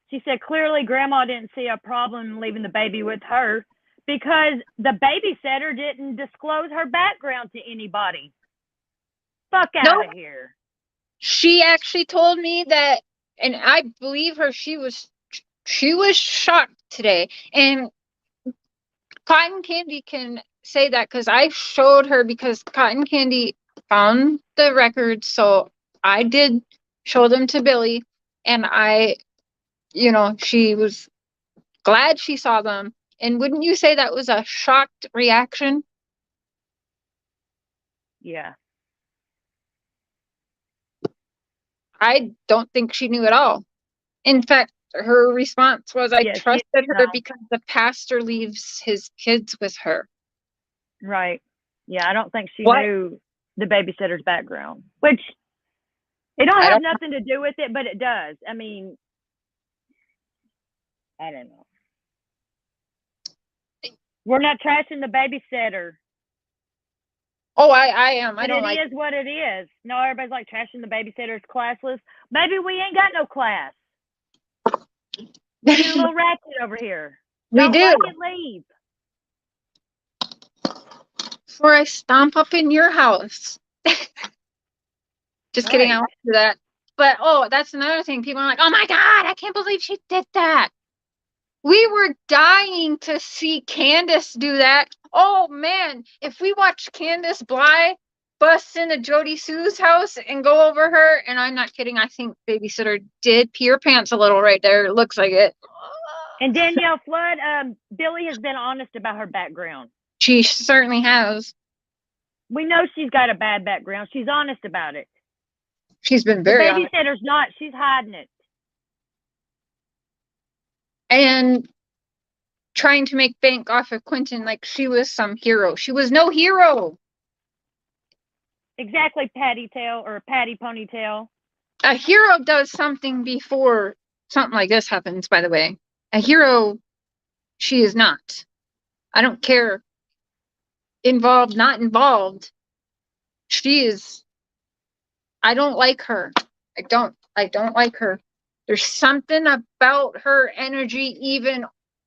She said clearly grandma didn't see a problem leaving the baby with her because the babysitter didn't disclose her background to anybody. Fuck out of here. She actually told me that, and I believe her. She was shocked today, and Cotton Candy can say that because I showed her, because Cotton Candy found the records, so I did show them to Billy, and she was glad she saw them. And wouldn't you say that was a shocked reaction? Yeah. I don't think she knew at all. In fact, her response was, I trusted her because the pastor leaves his kids with her. Right. Yeah, I don't think she knew the babysitter's background, which it don't have nothing to do with it, but it does. I mean, I don't know. We're not trashing the babysitter. Oh, I am. I don't like it. It is what it is. No, everybody's like trashing the babysitter's classless. Maybe we ain't got no class. We do a little ratchet over here. We do. Like it, leave. Before I stomp up in your house. Just kidding. I won't do that. But that's another thing. People are like, oh my God, I can't believe she did that. We were dying to see Candace do that. Oh man, if we watched Candace Bly bust into Jody Sue's house and go over her, and I'm not kidding, I think babysitter did pee her pants a little right there. It looks like it. And Danielle Flood, Billy has been honest about her background. She certainly has. We know she's got a bad background. She's honest about it. She's been very honest. The babysitter's not. She's hiding it. And trying to make bank off of Quinton like she was some hero. She was no hero. Exactly, Patty Ponytail. A hero does something before something like this happens, by the way. A hero, she is not. I don't care. Involved, not involved. She is. I don't like her. I don't like her. There's something about her energy, even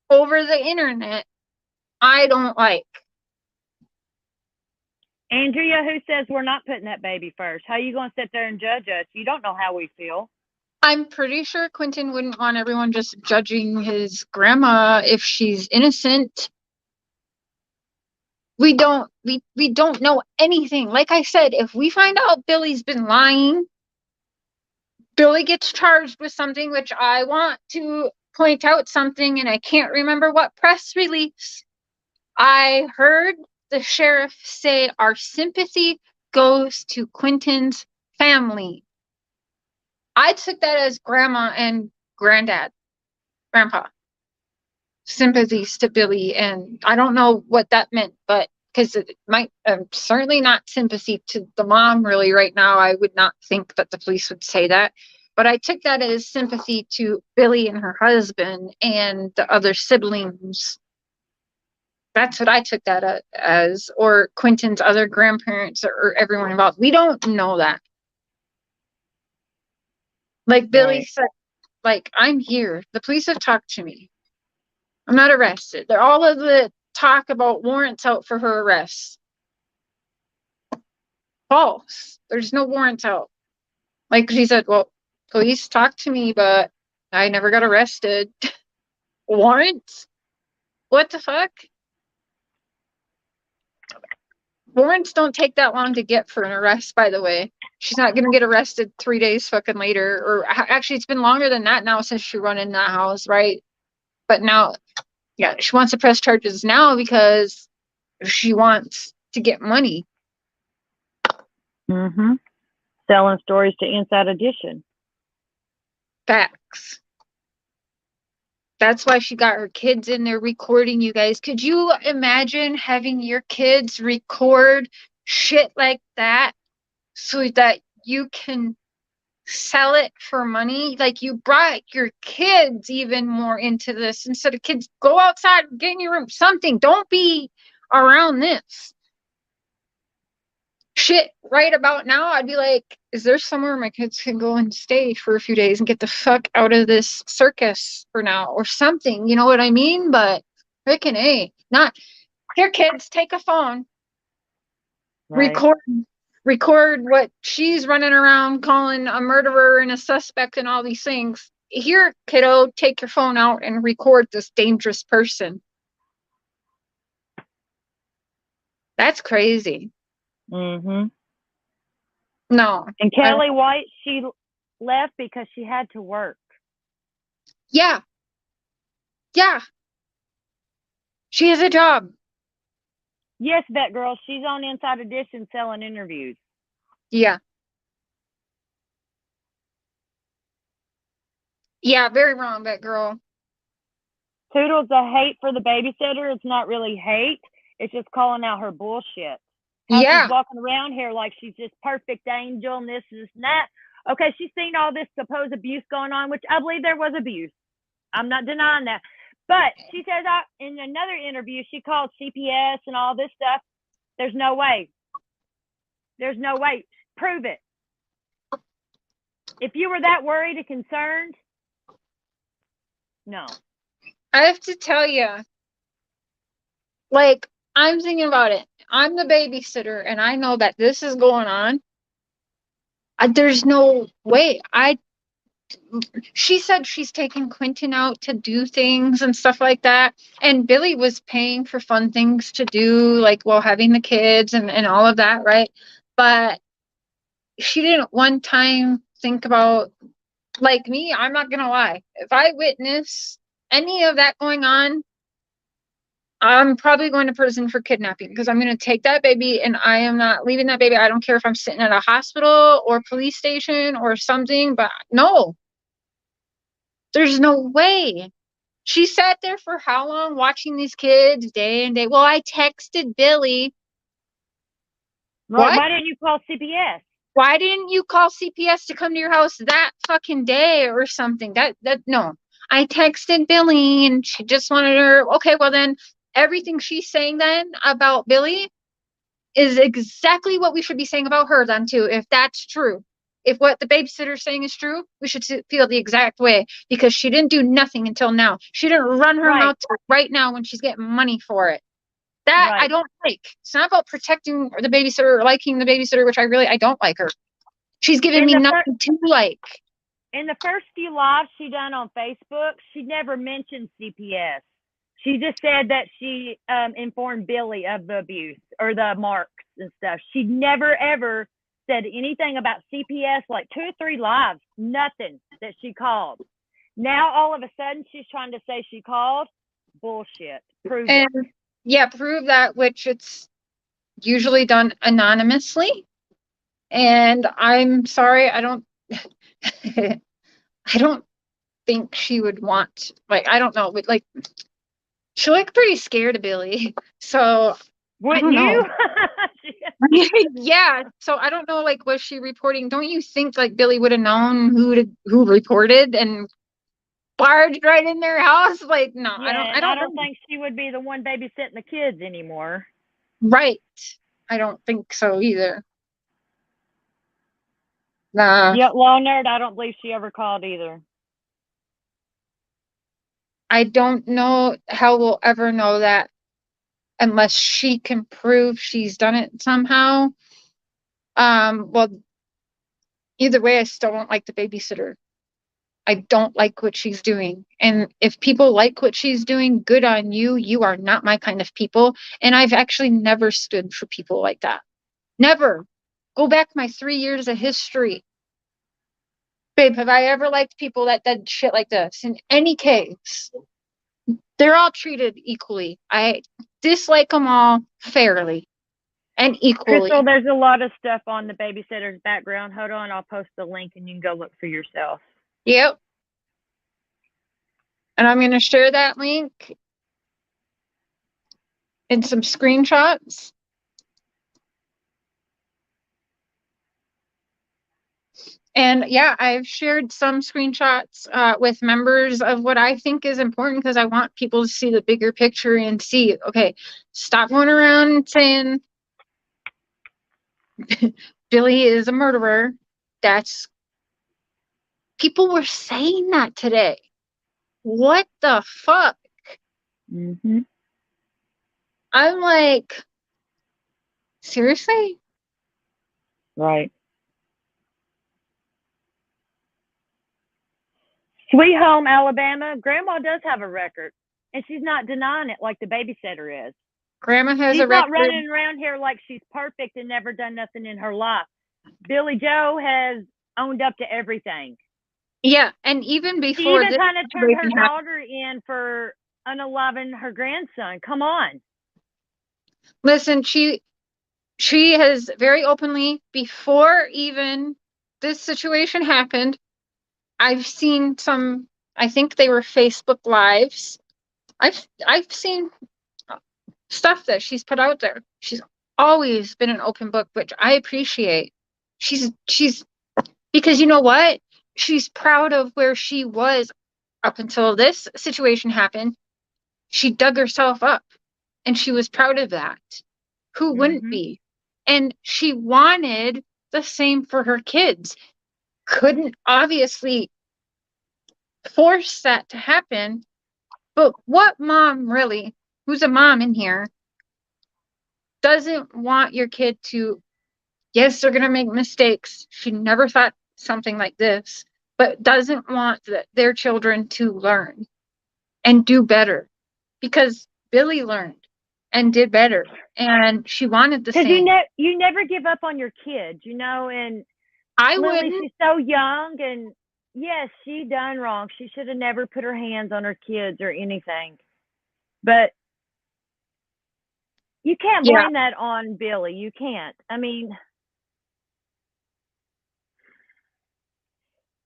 over the internet, I don't like. Andrea, who says we're not putting that baby first? How are you going to sit there and judge us? You don't know how we feel. I'm pretty sure Quinton wouldn't want everyone just judging his grandma if she's innocent. We don't know anything. Like I said, if we find out Billy's been lying, Billy gets charged with something, which I want to point out something, and I can't remember what press release. I heard the sheriff say our sympathy goes to Quinton's family. I took that as grandma and grandpa. Sympathies to Billy, and I don't know what that meant, but because it might certainly not sympathy to the mom really right now. I would not think that the police would say that, but I took that as sympathy to Billy and her husband and the other siblings. That's what I took that as, or Quinton's other grandparents or everyone involved. We don't know that. Like Billy said, like, I'm here. The police have talked to me. I'm not arrested. They're all of the talk about warrants out for her arrest. False. There's no warrants out. Like she said, well, police talked to me, but I never got arrested. Warrants? What the fuck? Warrants don't take that long to get for an arrest, by the way. She's not going to get arrested 3 days fucking later. Or actually, it's been longer than that now since she run in that house, right? But now, yeah, she wants to press charges now because she wants to get money. Mm-hmm. Selling stories to Inside Edition. Facts. That's why she got her kids in there recording you guys. Could you imagine having your kids record shit like that so that you can sell it for money? Like, you brought your kids even more into this instead of kids go outside, get in your room, something. Don't be around this shit right about now. I'd be like, is there somewhere my kids can go and stay for a few days and get the fuck out of this circus for now or something? You know what I mean? But freaking A, not here, kids, take a phone, Right. record what she's running around calling a murderer and a suspect and all these things. Here, kiddo, take your phone out and record this dangerous person. That's crazy. Mm-hmm. No. And Kelly White, she left because she had to work. Yeah. Yeah. She has a job. Yes, that girl. She's on Inside Edition selling interviews. Yeah. Yeah, very wrong, that girl. Toodles, the hate for the babysitter, it's not really hate. It's just calling out her bullshit. How Yeah. she's walking around here like she's this perfect angel and this and that. Okay, she's seen all this supposed abuse going on, which I believe there was abuse. I'm not denying that. But she says in another interview, she called CPS and all this stuff. There's no way. There's no way. Prove it. If you were that worried and concerned, no. I have to tell you, like, I'm thinking about it. I'm the babysitter, and I know that this is going on. There's no way. She said she's taking Quinton out to do things and stuff like that. And Billy was paying for fun things to do, like while having the kids and all of that, right? But she didn't one time think about, like me, I'm not gonna lie. If I witness any of that going on, I'm probably going to prison for kidnapping because I'm going to take that baby and I am not leaving that baby. I don't care if I'm sitting at a hospital or police station or something, but no, there's no way. She sat there for how long watching these kids day and day? Well, I texted Billy. Right. What? Why didn't you call CPS? Why didn't you call CPS to come to your house that fucking day or something? No. I texted Billy and she just wanted her. Okay, well then everything she's saying then about Billy is exactly what we should be saying about her then too, if that's true. If what the babysitter's saying is true, we should feel the exact way because she didn't do nothing until now. She didn't run her mouth right now when she's getting money for it. That I don't like. It's not about protecting the babysitter or liking the babysitter, which I don't like her. She's giving me nothing to like. In the first few lives she done on Facebook, she never mentioned CPS. She just said that she informed Billy of the abuse or the marks and stuff. She never, ever said anything about CPS, like 2 or 3 lives, nothing that she called. Now, all of a sudden, she's trying to say she called. Bullshit. Prove it. Yeah, prove that, which it's usually done anonymously. And I'm sorry, I don't I don't think she would want, like, I don't know, but like she looked pretty scared of Billy. So wouldn't you? Yeah. So I don't know, like, was she reporting? Don't you think like Billy would have known who reported and barged right in their house? Like, no, yeah, I don't think she would be the one babysitting the kids anymore. Right. I don't think so either. Nah. Yeah, Law Nerd, I don't believe she ever called either. I don't know how we'll ever know that unless she can prove she's done it somehow. Well, either way, I still don't like the babysitter. I don't like what she's doing. And if people like what she's doing, good on you. You are not my kind of people. And I've actually never stood for people like that. Never. Go back my 3 years of history. Babe, have I ever liked people that did shit like this? In any case, they're all treated equally. I dislike them all fairly. and equally. Crystal, there's a lot of stuff on the babysitter's background. Hold on, I'll post the link and you can go look for yourself. Yep. And I'm going to share that link and some screenshots. And yeah, I've shared some screenshots with members of what I think is important because I want people to see the bigger picture and see, okay, stop going around saying Billy is a murderer. People were saying that today. What the fuck? Mm-hmm. I'm like, seriously? Right. Sweet Home, Alabama. Grandma does have a record, and she's not denying it like the babysitter is. Grandma has She's a record. not running around here like she's perfect and never done nothing in her life. Billie Jo has owned up to everything. Yeah, and even She before even this kind of turned her situation happened, daughter in for unaliving her grandson. Come on. listen, she has very openly, before even this situation happened, I've seen some, I think they were Facebook Lives. I've seen stuff that she's put out there. She's always been an open book, which I appreciate. She's because you know what? She's proud of where she was up until this situation happened. She dug herself up and she was proud of that. Who wouldn't be? And she wanted the same for her kids. Couldn't obviously force that to happen. But what mom really, who's a mom in here, doesn't want your kid to, yes, they're going to make mistakes. She never thought something like this, but doesn't want their children to learn and do better, because Billy learned and did better, and she wanted the Because same. you never give up on your kids, you know, and I Lily, wouldn't. she's so young, and yes, she done wrong. She should have never put her hands on her kids or anything. But you can't Yeah. blame that on Billy. You can't. I mean,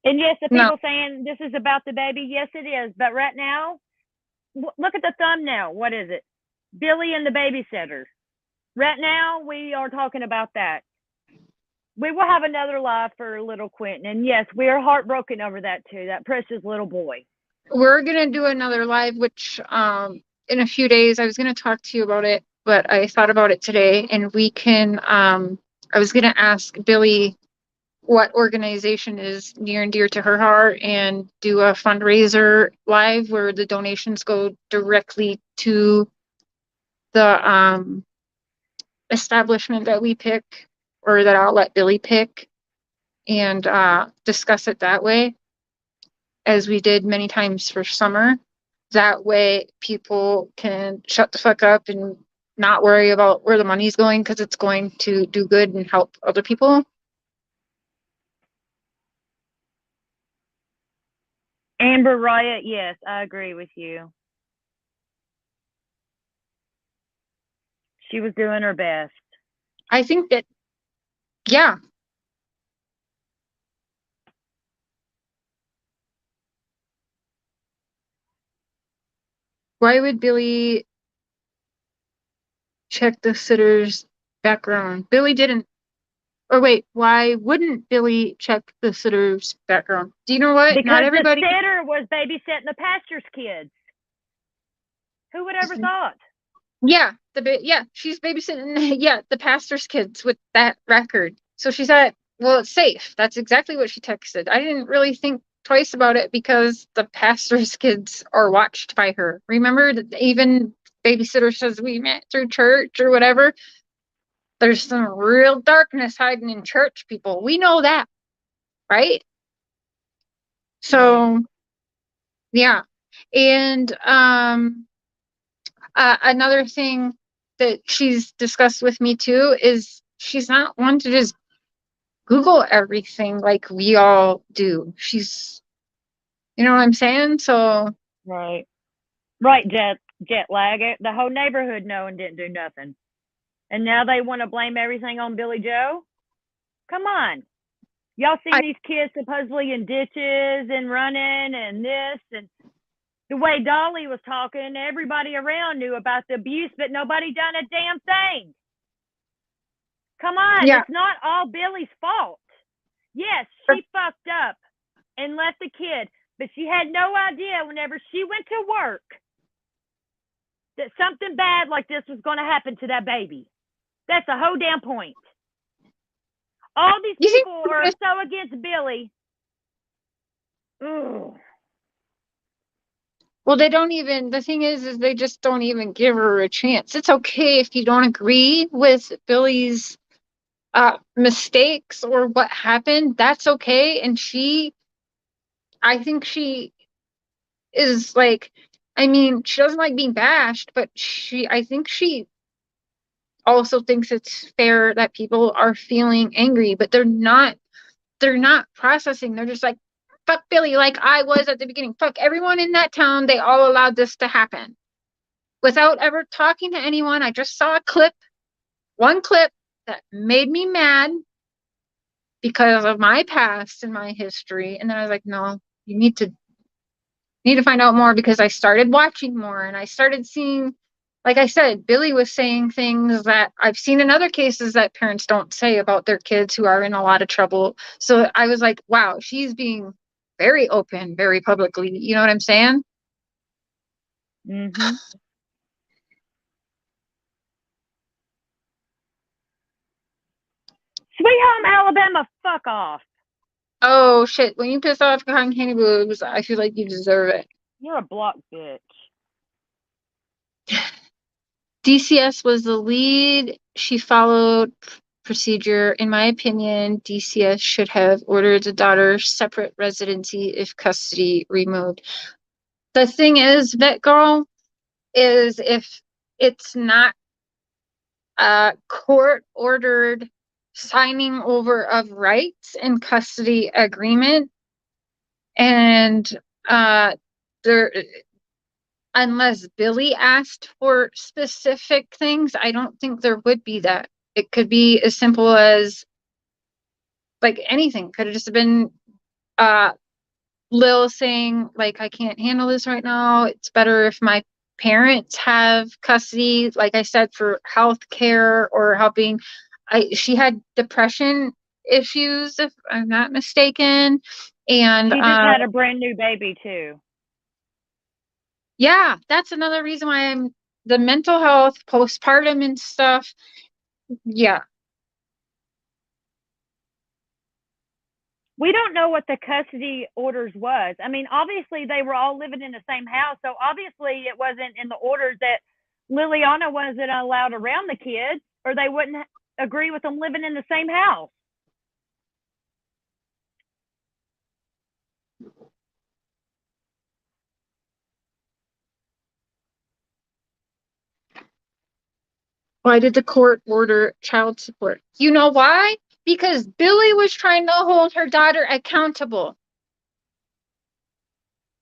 and yes, the No. people saying this is about the baby, yes, it is. But right now, look at the thumbnail. What is it? Billy and the babysitter. Right now, we are talking about that. We will have another live for little Quinton. And yes, we are heartbroken over that too, that precious little boy. We're going to do another live, which in a few days. I was going to talk to you about it, but I thought about it today, and we can, I was going to ask Billy what organization is near and dear to her heart and do a fundraiser live where the donations go directly to the establishment that we pick, or that I'll let Billy pick, and discuss it that way, as we did many times for summer. That way people can shut the fuck up and not worry about where the money's going, because it's going to do good and help other people. Amber Riot, yes, I agree with you. She was doing her best. I think that, yeah. Why would Billy check the sitter's background? Billy didn't. Or wait, why wouldn't Billy check the sitter's background? Do you know what? Because Not everybody. the sitter was babysitting the pastor's kids. Who would ever thought? Yeah, she's babysitting. Yeah, the pastor's kids with that record. So she said, "Well, it's safe." That's exactly what she texted. I didn't really think twice about it because the pastor's kids are watched by her. Remember that even babysitter says we met through church or whatever. There's some real darkness hiding in church, people. We know that, right? So, yeah. And another thing that she's discussed with me too is she's not one to just Google everything like we all do. She's, you know what I'm saying? So, Right, jet lag. The whole neighborhood know and didn't do nothing. And now they want to blame everything on Billie Jo? Come on. Y'all seen these kids supposedly in ditches and running and this, and the way Dolly was talking, everybody around knew about the abuse, but nobody done a damn thing. Come on, Yeah. It's not all Billie's fault. Yes, she fucked up and left the kid, but she had no idea whenever she went to work that something bad like this was going to happen to that baby. That's the whole damn point. All these people are so against Billie. Ugh. Well, they don't even, the thing is they just don't even give her a chance. It's okay if you don't agree with Billie's mistakes or what happened. That's okay. And I think she is like, I mean, she doesn't like being bashed, but I think she also thinks it's fair that people are feeling angry, but they're not processing. They're just like, fuck Billie, like I was at the beginning. Fuck everyone in that town. They all allowed this to happen without ever talking to anyone. I just saw one clip that made me mad because of my past and my history. And then I was like, no, you need to find out more, because I started watching more and I started seeing, like I said, Billie was saying things that I've seen in other cases that parents don't say about their kids who are in a lot of trouble. So I was like, wow, she's being very open, very publicly. You know what I'm saying? Mm-hmm. Sweet Home Alabama, fuck off. Oh shit, when you piss off cotton candy boobs, I feel like you deserve it. You're a block bitch. DCS was the lead. She followed procedure. In my opinion, DCS should have ordered the daughter's separate residency if custody removed. The thing is, Vet Girl, is if it's not a court-ordered signing over of rights and custody agreement, and there, unless Billie asked for specific things, I don't think there would be that. It could be as simple as, like, anything. Could have just been Lil saying, like, I can't handle this right now. It's better if my parents have custody, like I said, for health care or helping. She had depression issues, if I'm not mistaken. And she just had a brand new baby too. Yeah, that's another reason why the mental health, postpartum and stuff. Yeah. We don't know what the custody orders was. I mean, obviously they were all living in the same house, so obviously it wasn't in the orders that Liliana wasn't allowed around the kids, or they wouldn't agree with them living in the same house. Why did the court order child support? You know why? Because Billie was trying to hold her daughter accountable.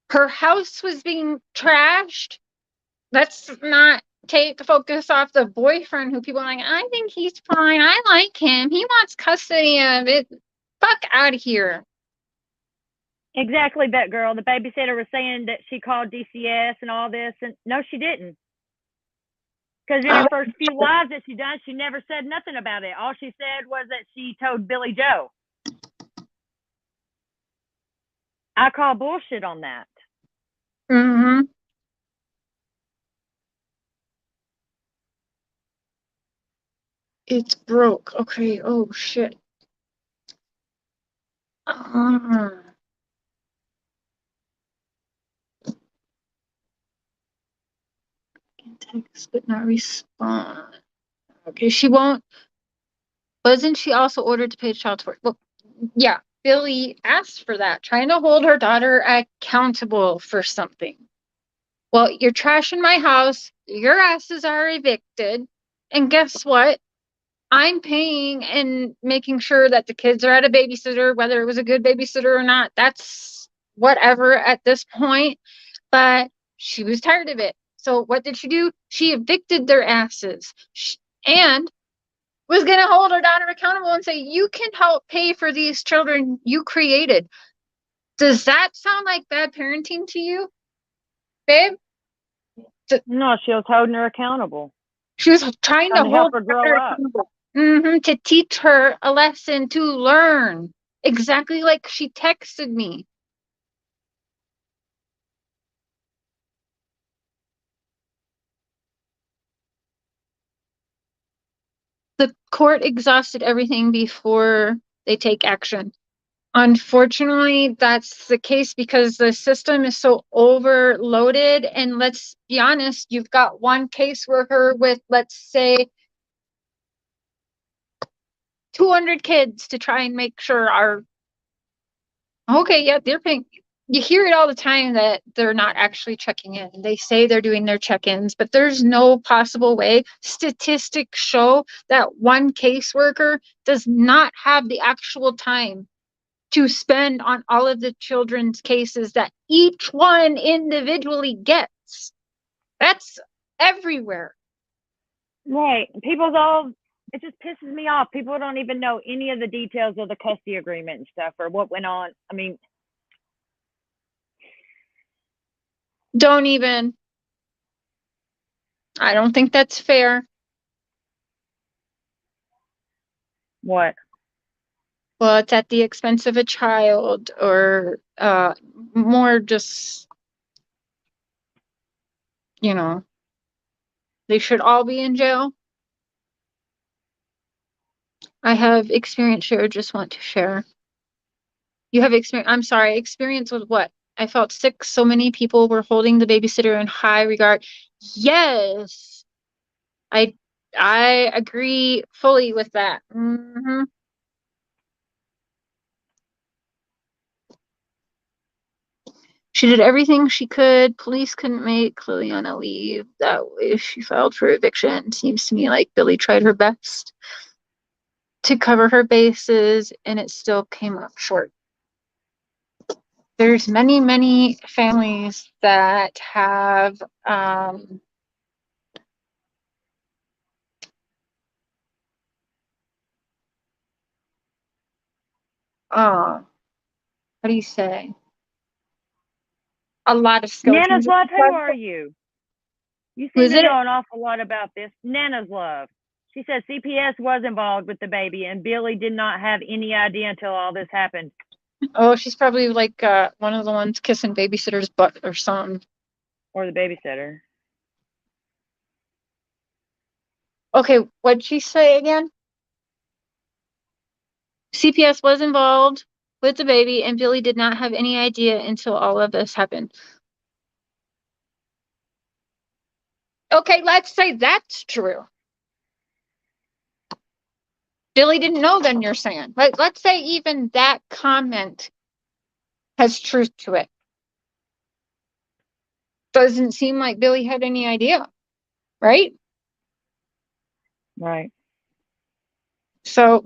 Her house was being trashed. Let's not take the focus off the boyfriend, who people are like, I think he's fine. I like him. He wants custody of it. Fuck out of here. Exactly, that girl. The babysitter was saying that she called DCS and all this, and no, she didn't. Because in her first few lives that she done, she never said nothing about it. All she said was that she told Billie Jo. I call bullshit on that. Mm-hmm. It's broke. Okay. Oh, shit. Text but not respond. Okay, she won't. Wasn't she also ordered to pay child support? Well, yeah, Billie asked for that, trying to hold her daughter accountable for something. Well, you're trashing my house. Your asses are evicted. And guess what? I'm paying and making sure that the kids are at a babysitter, whether it was a good babysitter or not. That's whatever at this point. But she was tired of it. So what did she do? She evicted their asses. And was going to hold her daughter accountable and say, you can help pay for these children you created. Does that sound like bad parenting to you, babe? No, she was holding her accountable. She was trying to help hold her grow her up. accountable. To teach her a lesson, to learn. Exactly like she texted me. The court exhausted everything before they take action. Unfortunately, that's the case because the system is so overloaded. And let's be honest, you've got one caseworker with, let's say, 200 kids to try and make sure are okay. Yeah, they're paying. You hear it all the time that they're not actually checking in. They say they're doing their check-ins, but there's no possible way. Statistics show that one caseworker does not have the actual time to spend on all of the children's cases that each one individually gets. That's everywhere. Right. It just pisses me off. People don't even know any of the details of the custody agreement and stuff or what went on. I mean, Don't even. I don't think that's fair. what? Well, it's at the expense of a child or more just, they should all be in jail. I have experience share, just want to share. You have experience, I'm sorry, experience with what? I felt sick. So many people were holding the babysitter in high regard. Yes, I agree fully with that. She did everything she could. Police couldn't make Liliana leave. That way she filed for eviction. Seems to me like Billie tried her best to cover her bases, and it still came up short. There's many, many families that have how do you say? A lot of skeletons. Nana's Love, who are you? You Who seem is to it? know an awful lot about this. Nana's Love. She said CPS was involved with the baby and Billie did not have any idea until all this happened. Oh, she's probably like one of the ones kissing babysitter's butt or something. Or the babysitter. Okay, what'd she say again? CPS was involved with the baby and Billie did not have any idea until all of this happened. Okay, let's say that's true. Billie didn't know, then you're saying. Let's say even that comment has truth to it. Doesn't seem like Billie had any idea, right? Right. So,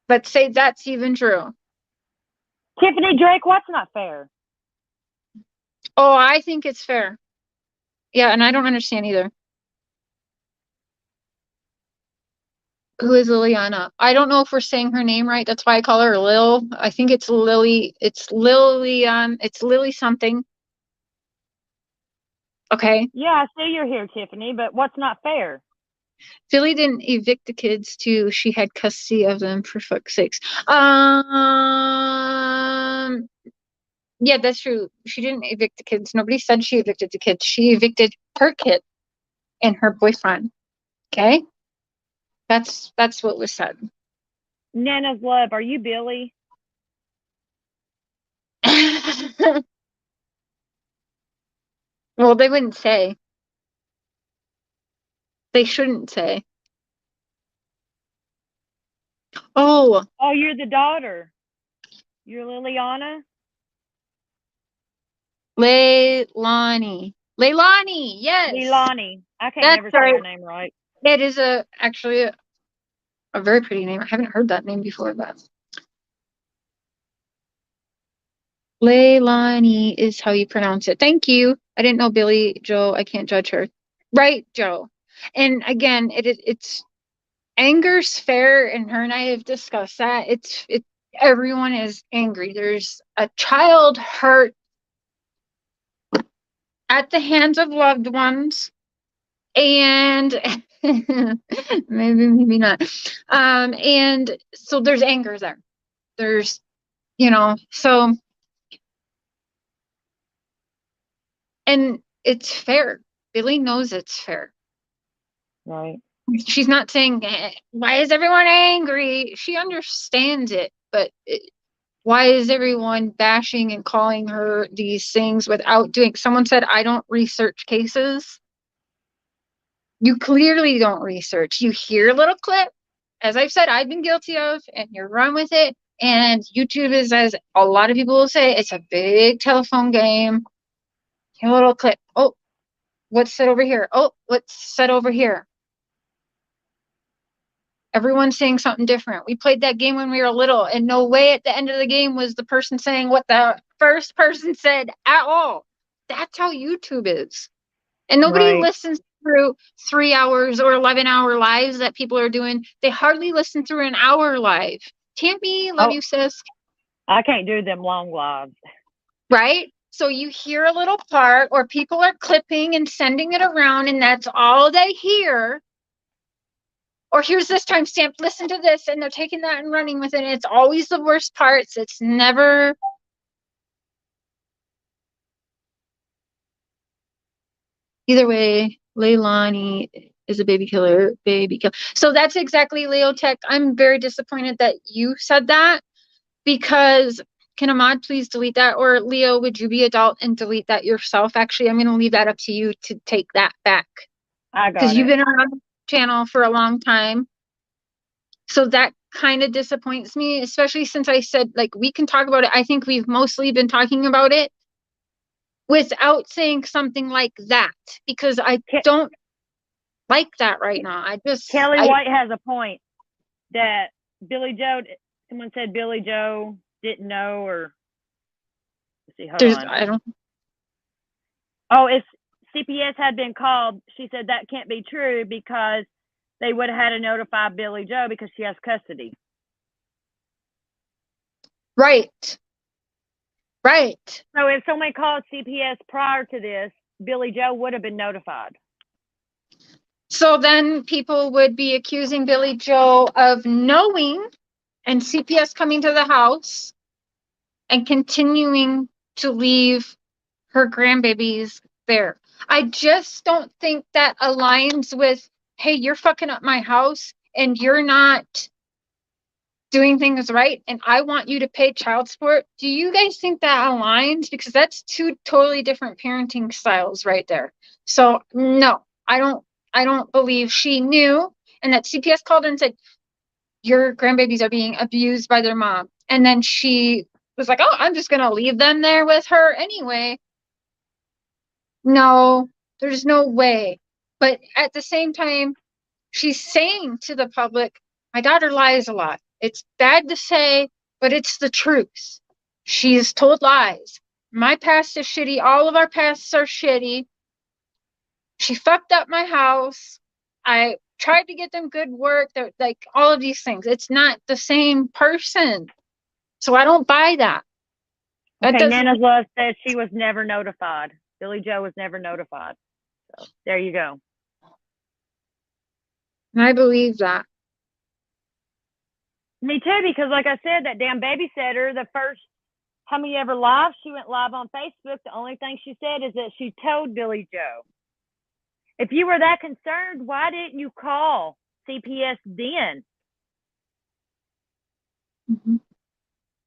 let's say that's even true. Tiffany Drake, what's not fair? Oh, I think it's fair. Yeah, and I don't understand either. Who is Liliana? I don't know if we're saying her name right. That's why I call her Lil. I think it's Lily. It's Lilian. It's Lily something. Okay. Yeah, I see you're here, Tiffany, but what's not fair? Billie didn't evict the kids too. She had custody of them, for fuck's sakes. Yeah, that's true. She didn't evict the kids. Nobody said she evicted the kids. She evicted her kid and her boyfriend. Okay? That's what was said. Nana's Love, are you Billie? Well, they wouldn't say. They shouldn't say. Oh, Oh, you're the daughter. You're Liliana? Leilani. Leilani, yes. Leilani. I can't That's never say right. her name right. It is actually a very pretty name. I haven't heard that name before, but Leilani is how you pronounce it. Thank you. I didn't know Billie Jo. I can't judge her. Right, Joe. And again, it's anger's fair, and her and I have discussed that. Everyone is angry. There's a child hurt at the hands of loved ones, and maybe not. And so there's anger there. There's, so, and it's fair. Billie knows it's fair. Right. She's not saying, why is everyone angry? She understands it, but why is everyone bashing and calling her these things without doing? Someone said, I don't research cases. You clearly don't research. You hear a little clip, as I've said, I've been guilty of, and you run with it. And YouTube is, as a lot of people will say, it's a big telephone game. Hear a little clip. Oh, what's said over here? Oh, what's said over here? Everyone's saying something different. We played that game when we were little, and no way at the end of the game was the person saying what the first person said at all. That's how YouTube is. And nobody listens through 3 hours or 11-hour lives that people are doing. They hardly listen through an hour live. Tammy, love you, sis. I can't do them long lives. Right? So you hear a little part, or people are clipping and sending it around, and that's all they hear. Or here's this timestamp, listen to this, and they're taking that and running with it. And it's always the worst parts. It's never. Either way, Leilani is a baby killer, So that's exactly Leotech. I'm very disappointed that you said that, because can Ahmad please delete that? Or Leo, would you be adult and delete that yourself? Actually, I'm going to leave that up to you to take that back. I got it. Because you've been around the channel for a long time. So that kind of disappoints me, especially since I said, like, we can talk about it. I think we've mostly been talking about it without saying something like that, because I don't like that right now. Kelly White has a point that Billie Jo, someone said Billie Jo didn't know, or let's see, hold on. I don't. Oh, if CPS had been called, she said that can't be true because they would have had to notify Billie Jo because she has custody. Right. Right. So if someone called CPS prior to this, Billie Jo would have been notified. So then people would be accusing Billie Jo of knowing, and CPS coming to the house and continuing to leave her grandbabies there. I just don't think that aligns with, hey, you're fucking up my house and you're not doing things right, and I want you to pay child support. Do you guys think that aligns? Because that's two totally different parenting styles right there. So no, I don't believe she knew, and that CPS called and said, your grandbabies are being abused by their mom. And then she was like, oh, I'm just going to leave them there with her anyway. No, there's no way. But at the same time, she's saying to the public, my daughter lies a lot. It's bad to say, but it's the truth. She's told lies. My past is shitty. All of our pasts are shitty. She fucked up my house. I tried to get them good work. They're like all of these things. It's not the same person. So I don't buy that. Okay, Nana's Love says she was never notified. Billie Jo was never notified. So there you go. And I believe that. Me too, because like I said, that damn babysitter, the first time he ever live, she went live on Facebook. The only thing she said is that she told Billie Jo. If you were that concerned, why didn't you call CPS then? Mm-hmm.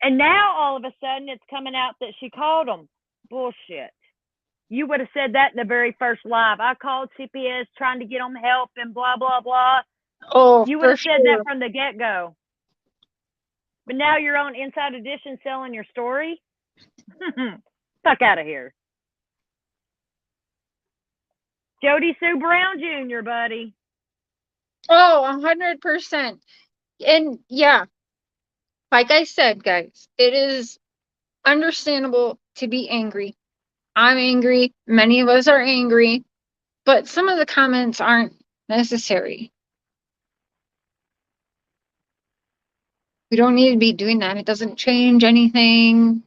And now all of a sudden it's coming out that she called them. Bullshit. You would have said that in the very first live. I called CPS trying to get them help and blah, blah, blah. Oh, you would have said sure. that from the get-go. But now you're on Inside Edition selling your story? Fuck out of here. Jody Sue Brown Jr., buddy. Oh, 100%. And yeah, like I said, guys, it is understandable to be angry. I'm angry. Many of us are angry. But some of the comments aren't necessary. We don't need to be doing that. It doesn't change anything.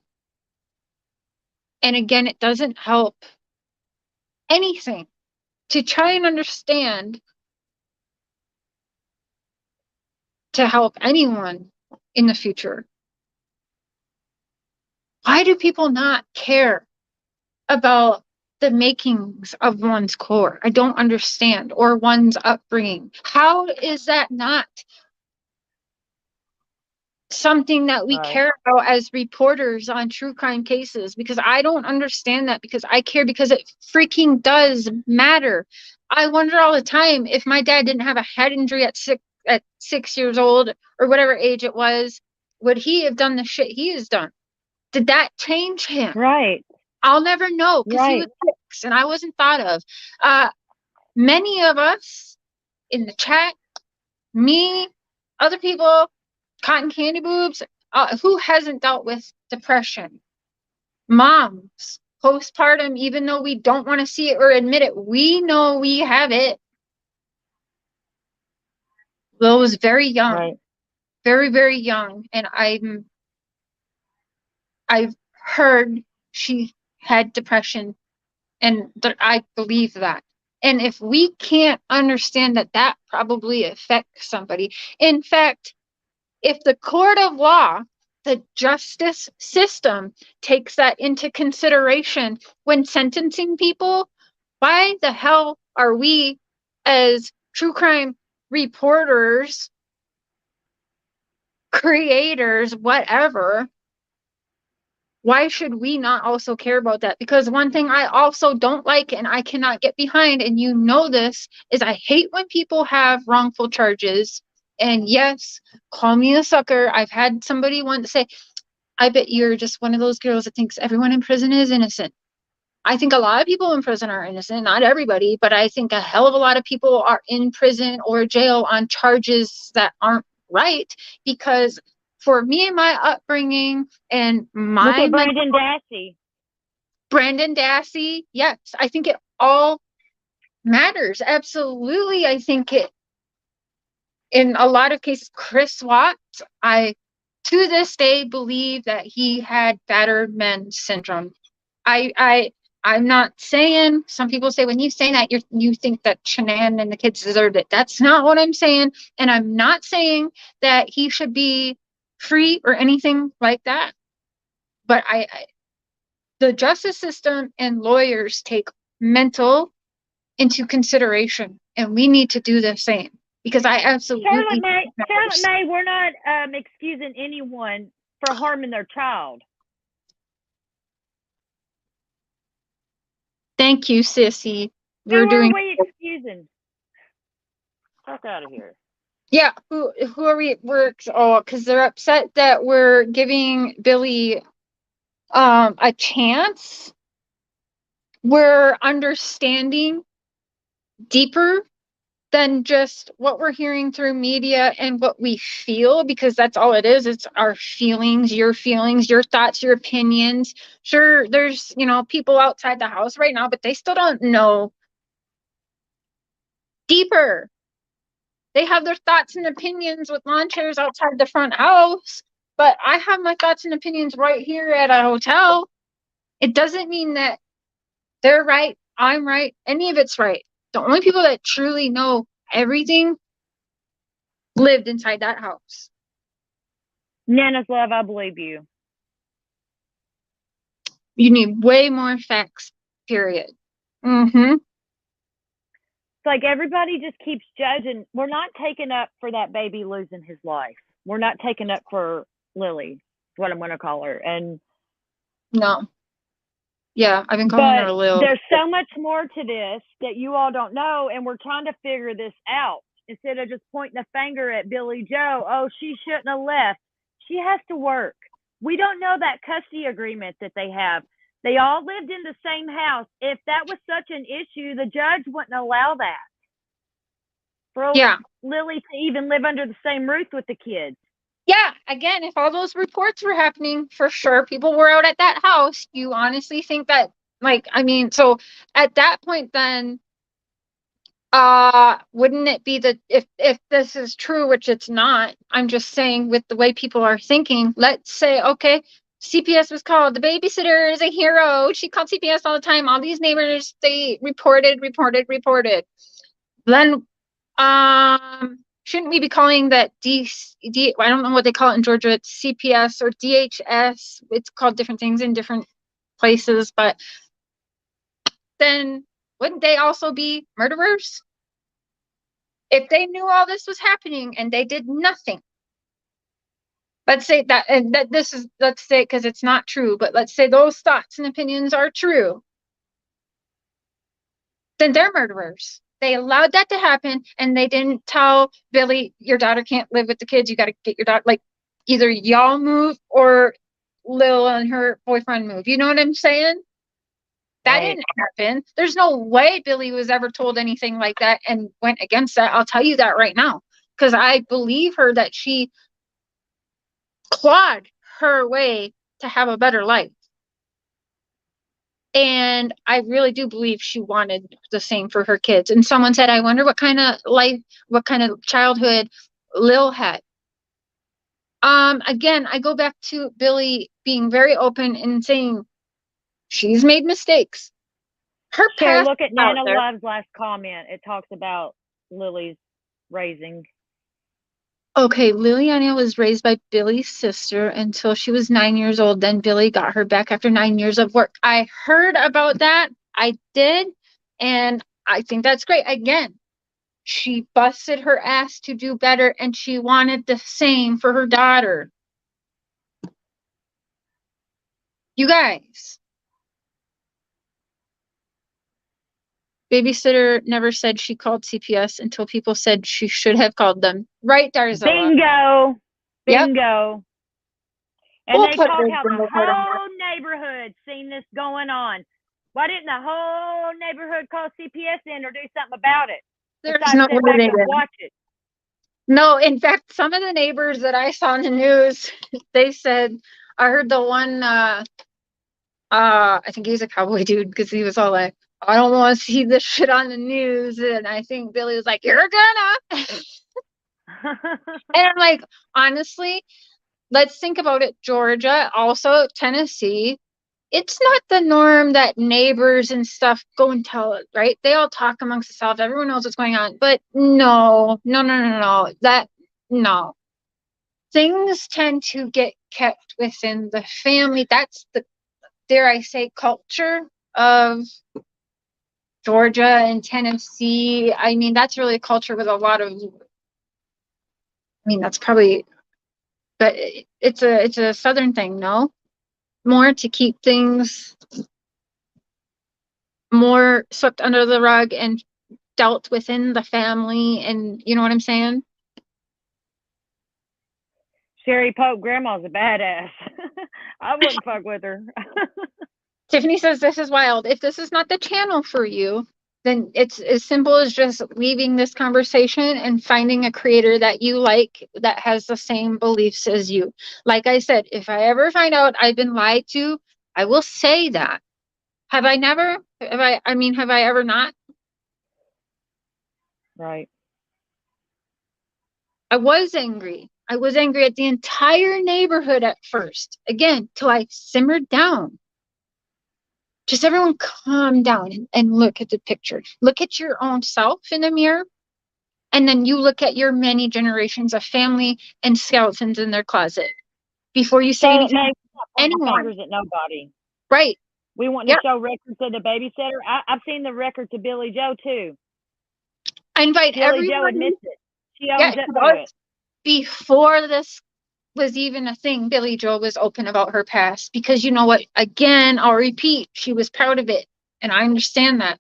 And again, it doesn't help anything to try and understand to help anyone in the future. Why do people not care about the makings of one's core? I don't understand. Or one's upbringing. How is that not something that we care about as reporters on true crime cases? Because I don't understand that, because I care, because it freaking does matter. I wonder all the time, if my dad didn't have a head injury at 6 years old or whatever age it was, would he have done the shit he has done? Did that change him? Right. I'll never know, because he was 6 and I wasn't thought of. Many of us in the chat, me, other people, Cotton Candy Boobs, who hasn't dealt with depression? Moms, postpartum, even though we don't want to see it or admit it, we know we have it. Will was very young, very, very young, and I've heard she had depression, and I believe that. And if we can't understand that that probably affects somebody, in fact, if the court of law, the justice system, takes that into consideration when sentencing people, why the hell are we, as true crime reporters, creators, whatever, why should we not also care about that? Because one thing I also don't like, and I cannot get behind, and you know this, is I hate when people have wrongful charges. And yes, call me a sucker. I've had somebody once say, I bet you're just one of those girls that thinks everyone in prison is innocent. I think a lot of people in prison are innocent, not everybody, but I think a hell of a lot of people are in prison or jail on charges that aren't right. Because for me and my upbringing and my... Look at Brandon Dassey. Brandon Dassey, yes, I think it all matters. Absolutely, I think it. In a lot of cases, Chris Watts, I to this day believe that he had battered men syndrome. I'm not saying, some people say when you say that you think that Shanann and the kids deserved it. That's not what I'm saying. And I'm not saying that he should be free or anything like that. But the justice system and lawyers take mental into consideration, and we need to do the same. Because I absolutely... Charlotte May, we're not excusing anyone for harming their child. Thank you, sissy. Who are we excusing? Fuck out of here. Yeah, who are we? Because they're upset that we're giving Billy a chance. We're understanding deeper than just what we're hearing through media and what we feel, because that's all it is. It's our feelings, your thoughts, your opinions. Sure, there's, people outside the house right now, but they still don't know deeper. They have their thoughts and opinions with lawn chairs outside the front house, but I have my thoughts and opinions right here at a hotel. It doesn't mean that they're right, I'm right, any of it's right. The only people that truly know everything lived inside that house. Nana's love, I believe you. You need way more facts, period. It's like everybody just keeps judging. We're not taking up for that baby losing his life. We're not taking up for Lily, what I'm going to call her. And no. Yeah, I've been calling her Lil. There's so much more to this that you all don't know, and we're trying to figure this out instead of just pointing a finger at Billie Jo. Oh, she shouldn't have left. She has to work. We don't know that custody agreement that they have. They all lived in the same house. If that was such an issue, the judge wouldn't allow that. For Lily to even live under the same roof with the kids. Yeah, again, if all those reports were happening, for sure, people were out at that house. You honestly think that, so at that point then, Wouldn't it be if this is true, which it's not, I'm just saying with the way people are thinking, let's say, okay, CPS was called, the babysitter is a hero, she called CPS all the time, all these neighbors, they reported. Then, shouldn't we be calling that I don't know what they call it in Georgia, it's CPS or DHS, it's called different things in different places, but then wouldn't they also be murderers? If they knew all this was happening and they did nothing, let's say that, and that this is, let's say, because it's not true, but let's say those thoughts and opinions are true, then they're murderers. They allowed that to happen, and they didn't tell Billy, your daughter can't live with the kids, you got to get your daughter, like, either y'all move or Lil and her boyfriend move. You know what I'm saying? That Right. didn't happen. There's no way Billy was ever told anything like that and went against that. I'll tell you that right now. Because I believe her that she clawed her way to have a better life. And I really do believe she wanted the same for her kids. And someone said, I wonder what kind of life, what kind of childhood Lil had. Again, I go back to Billy being very open and saying she's made mistakes. Her Sherry, past look at out Nana there. Love's last comment. It talks about Lily's raising. Okay, Liliana was raised by Billy's sister until she was 9 years old. Then Billy got her back after 9 years of work. I heard about that. I did. And I think that's great. Again, she busted her ass to do better, and she wanted the same for her daughter. You guys, babysitter never said she called CPS until people said she should have called them. Right, Darzilla? Bingo. Yep. Bingo. And We'll they put talk her how the bingo card on there. whole neighborhood seen this going on. Why didn't the whole neighborhood call CPS in or do something about it? There's Besides no sit way back they and did. watch it. No, in fact, some of the neighbors that I saw in the news, they said, I heard the one, I think he's a cowboy dude because he was all like, I don't want to see this shit on the news. And I think Billy was like, you're gonna. And I'm like, honestly, let's think about it. Georgia, also Tennessee. It's not the norm that neighbors and stuff go and tell it, right? They all talk amongst themselves. Everyone knows what's going on. But no. No. Things tend to get kept within the family. That's the, dare I say, culture of Georgia and Tennessee. I mean, that's really a culture with a lot of, I mean, that's probably, but it's a Southern thing, no? More to keep things more swept under the rug and dealt within the family, and you know what I'm saying? Sherry Pope grandma's a badass. I wouldn't fuck with her. Tiffany says this is wild. If this is not the channel for you, then it's as simple as just leaving this conversation and finding a creator that you like that has the same beliefs as you. Like I said, if I ever find out I've been lied to, I will say that. Have I never? Have I ever not? Right. I was angry. I was angry at the entire neighborhood at first. Again, till I simmered down. Just everyone calm down and look at the picture. Look at your own self in the mirror. And then you look at your many generations of family and skeletons in their closet before you say So, anything Meg, to not pointing anyone. fingers at nobody. Right. We want Yep. to show records of the babysitter. I've seen the record to Billie Jo too. I invite Billie Jo everyone. admits it. She Yeah, owns up to it. before this was even a thing, Billie Jo was open about her past because you know what? Again, I'll repeat, she was proud of it. And I understand that.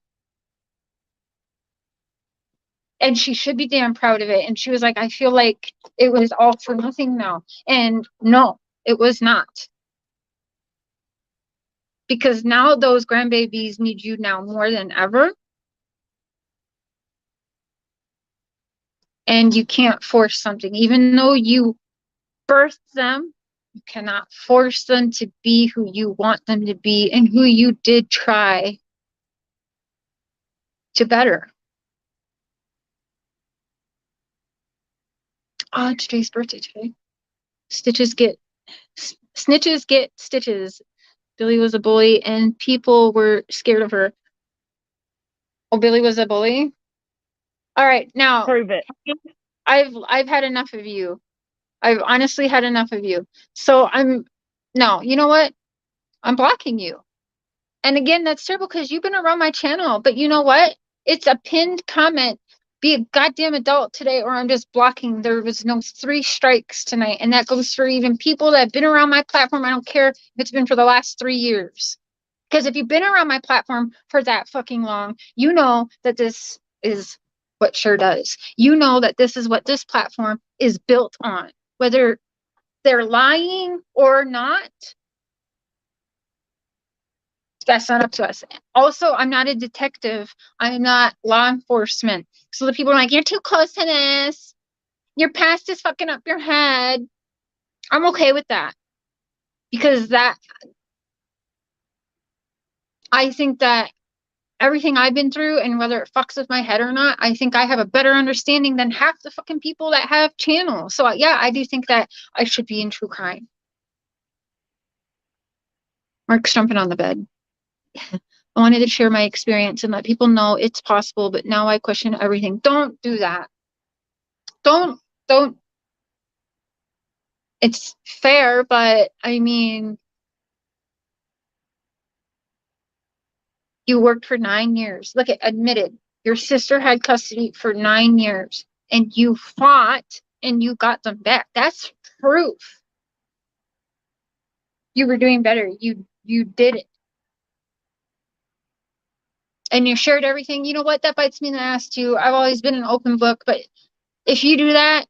And she should be damn proud of it. And she was like, I feel like it was all for nothing now. And no, it was not. Because now those grandbabies need you now more than ever. And you can't force something. Even though you birthed them, you cannot force them to be who you want them to be and who you did try to better. It's Jay's birthday today. Snitches get stitches. Billy was a bully and people were scared of her. Oh, Billy was a bully? All right, now Prove it. I've had enough of you. I've honestly had enough of you. So no, you know what? I'm blocking you. And again, that's terrible because you've been around my channel, but you know what? It's a pinned comment. Be a goddamn adult today, or I'm just blocking. There was no 3 strikes tonight, and that goes for even people that have been around my platform. I don't care if it's been for the last 3 years. Because if you've been around my platform for that fucking long, you know that this is what Sure does. You know that this is what this platform is built on. Whether they're lying or not, that's not up to us. Also, I'm not a detective. I'm not law enforcement. So the people are like, you're too close to this. Your past is fucking up your head. I'm okay with that. Because I think that everything I've been through, and whether it fucks with my head or not, I think I have a better understanding than half the fucking people that have channels. So yeah, I do think that I should be in true crime. Mark's jumping on the bed. I wanted to share my experience and let people know it's possible, but now I question everything. Don't do that. Don't. It's fair, but I mean, you worked for 9 years. Look, admitted, your sister had custody for 9 years, and you fought and you got them back. That's proof. You were doing better. You did it. And you shared everything. You know what? That bites me in the ass too. I've always been an open book, but if you do that,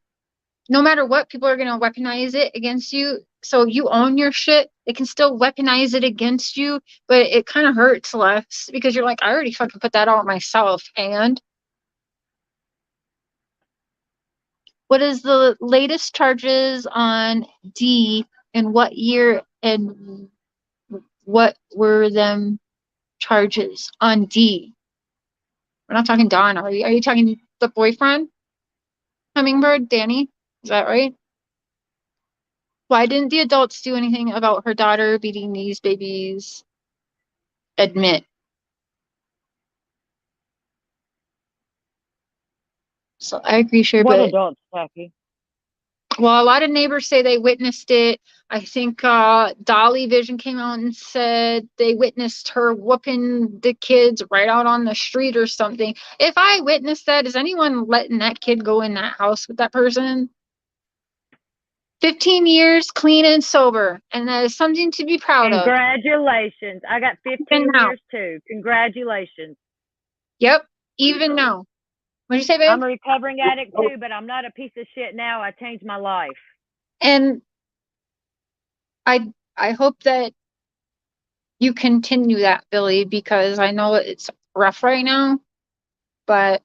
no matter what, people are going to weaponize it against you. So you own your shit. They can still weaponize it against you, but it kind of hurts less because you're like, I already fucking put that out myself. And what is the latest charges on D, and what year, and what were them charges on D? We're not talking Don, are you? Are you talking the boyfriend? Hummingbird, Danny? Is that right? Why didn't the adults do anything about her daughter beating these babies? Admit. So I agree, sure, What but adults, Jackie? well, a lot of neighbors say they witnessed it. I think Dolly Vision came out and said they witnessed her whooping the kids right out on the street or something. If I witnessed that, is anyone letting that kid go in that house with that person? 15 years clean and sober, and that is something to be proud of. Congratulations. I got 15 now. years too. Congratulations. Yep, even now. What'd you say, babe? I'm a recovering addict too, but I'm not a piece of shit now. I changed my life. And I hope that you continue that, Billy, because I know it's rough right now, but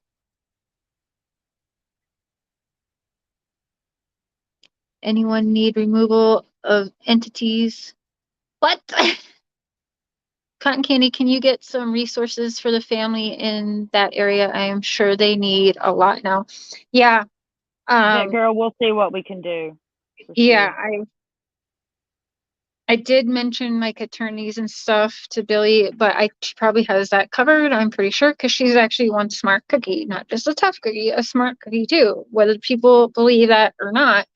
anyone need removal of entities? What? Cotton Candy, can you get some resources for the family in that area? I am sure they need a lot now. Yeah. Yeah, girl, we'll see what we can do. Yeah, Sure. I did mention like attorneys and stuff to Billy, but she probably has that covered, I'm pretty sure, because she's actually one smart cookie, not just a tough cookie, a smart cookie too. Whether people believe that or not,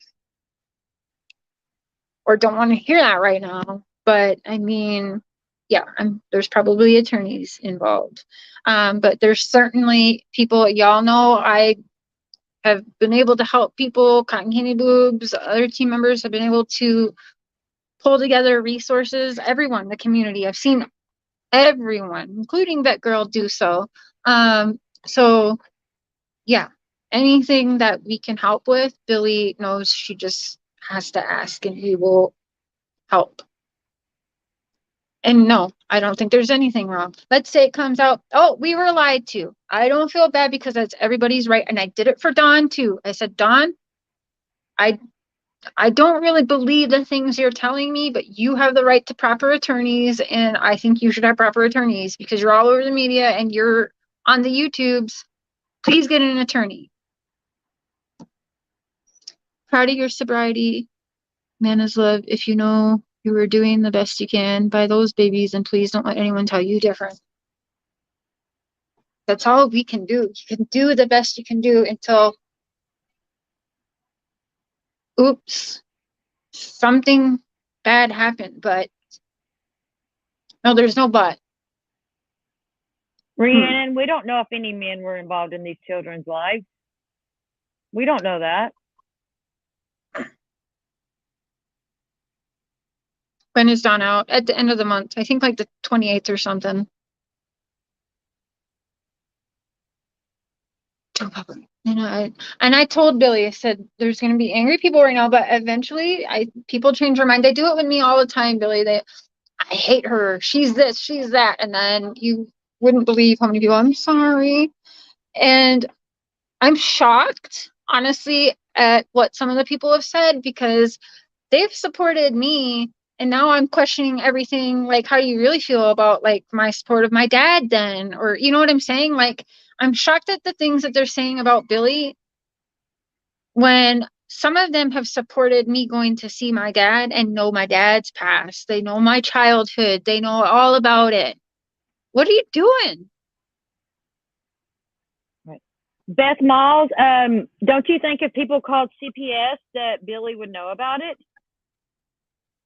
or don't want to hear that right now. But I mean, yeah, there's probably attorneys involved. But there's certainly people, y'all know I have been able to help people, Cotton Candy Boobs, other team members have been able to pull together resources, everyone, the community. I've seen everyone, including that girl, do so. So yeah, anything that we can help with, Billy knows she just has to ask and he will help. And no, I don't think there's anything wrong. Let's say it comes out, oh, we were lied to. I don't feel bad because that's everybody's right. And I did it for Dawn too. I said, Dawn, I don't really believe the things you're telling me, but you have the right to proper attorneys, and I think you should have proper attorneys because you're all over the media and you're on the YouTubes. Please get an attorney. Proud of your sobriety. Man is love. If you know you were doing the best you can by those babies, and please don't let anyone tell you different. That's all we can do. You can do the best you can do until, oops, something bad happened. But no, there's no but. Rhiannon, we don't know if any men were involved in these children's lives. We don't know that. When is Dawn out? At the end of the month. I think like the 28th or something. And I told Billy, I said, there's going to be angry people right now, but eventually people change their mind. They do it with me all the time, Billy. I hate her. She's this, she's that. And then you wouldn't believe how many people, I'm sorry. And I'm shocked, honestly, at what some of the people have said, because they've supported me. And now I'm questioning everything. Like, how do you really feel about like my support of my dad then? Or, you know what I'm saying? Like, I'm shocked at the things that they're saying about Billy when some of them have supported me going to see my dad and know my dad's past. They know my childhood. They know all about it. What are you doing? Beth Malls, don't you think if people called CPS that Billy would know about it?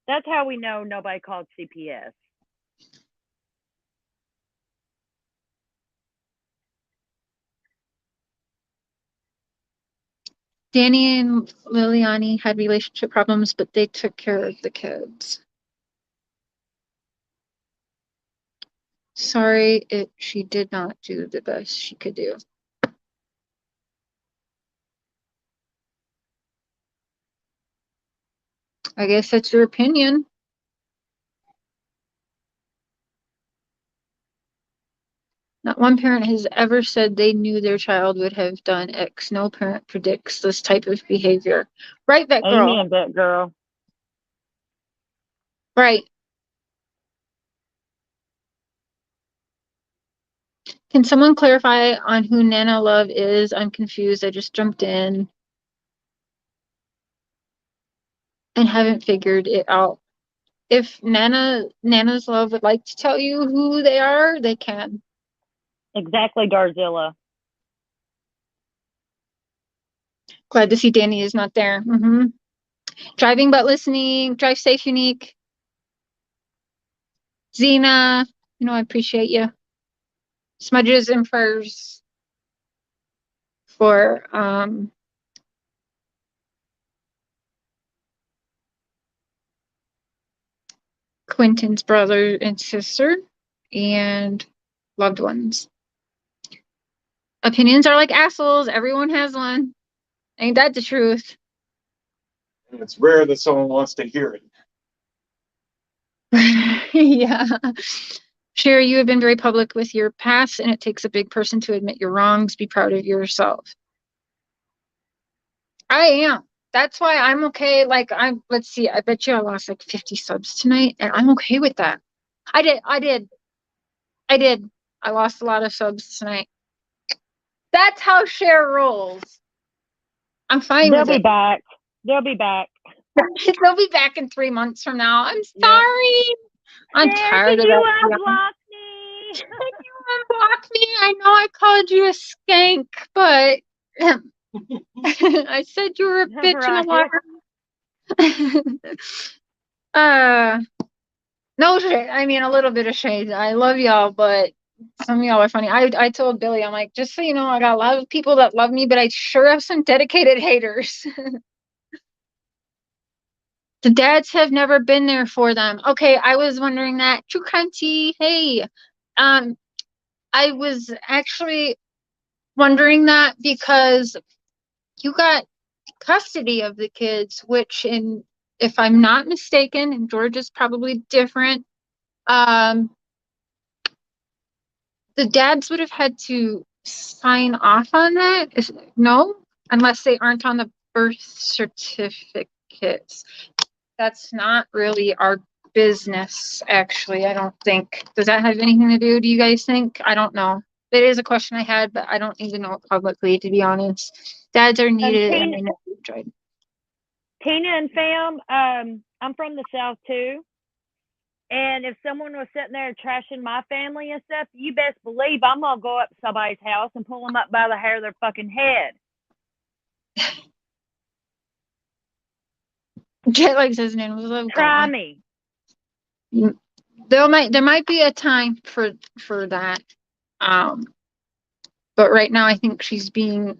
That's how we know nobody called CPS. Danny and Liliani had relationship problems, but they took care of the kids. Sorry, she did not do the best she could do. I guess that's your opinion. Not one parent has ever said they knew their child would have done X. No parent predicts this type of behavior. Right, that girl. Amen, that girl. Right. Can someone clarify on who Nana Love is? I'm confused. I just jumped in and haven't figured it out. If Nana's Love would like to tell you who they are, they can. Exactly, Darzilla. Glad to see Danny is not there. Driving but listening. Drive safe, Unique. Zena, I appreciate you. Smudges and prayers for Quinton's brother and sister and loved ones. Opinions are like assholes. Everyone has one. Ain't that the truth? And it's rare that someone wants to hear it. Yeah. Sherry, you have been very public with your past, and it takes a big person to admit your wrongs. Be proud of yourself. I am. That's why I'm okay. Like, let's see, I bet you I lost like 50 subs tonight, and I'm okay with that. I did. I lost a lot of subs tonight. That's how Cher rolls. I'm fine with it. They'll be back. They'll be back. They'll be back in 3 months from now. I'm sorry. Yep. I'm tired of you that. Unblock me. You unblock me. I know I called you a skank, but I said you were a bitch and a liar. No shade. I mean, a little bit of shade. I love y'all, but some of y'all are funny. I told Billy, I'm like, just so you know, I got a lot of people that love me, but I sure have some dedicated haters. The dads have never been there for them. Okay, I was wondering that. TrueCrime, hey. I was actually wondering that because you got custody of the kids, which if I'm not mistaken, and Georgia's probably different, the dads would have had to sign off on that. No, unless they aren't on the birth certificates. That's not really our business, actually. I don't think. Does that have anything to do? Do you guys think? I don't know. It is a question I had, but I don't even know it publicly, to be honest. Dads are needed and they never tried. Tina and fam, I'm from the South too. And if someone was sitting there trashing my family and stuff, you best believe I'm going to go up to somebody's house and pull them up by the hair of their fucking head. Jet like says name was Try me. There might be a time for that. But right now I think she's being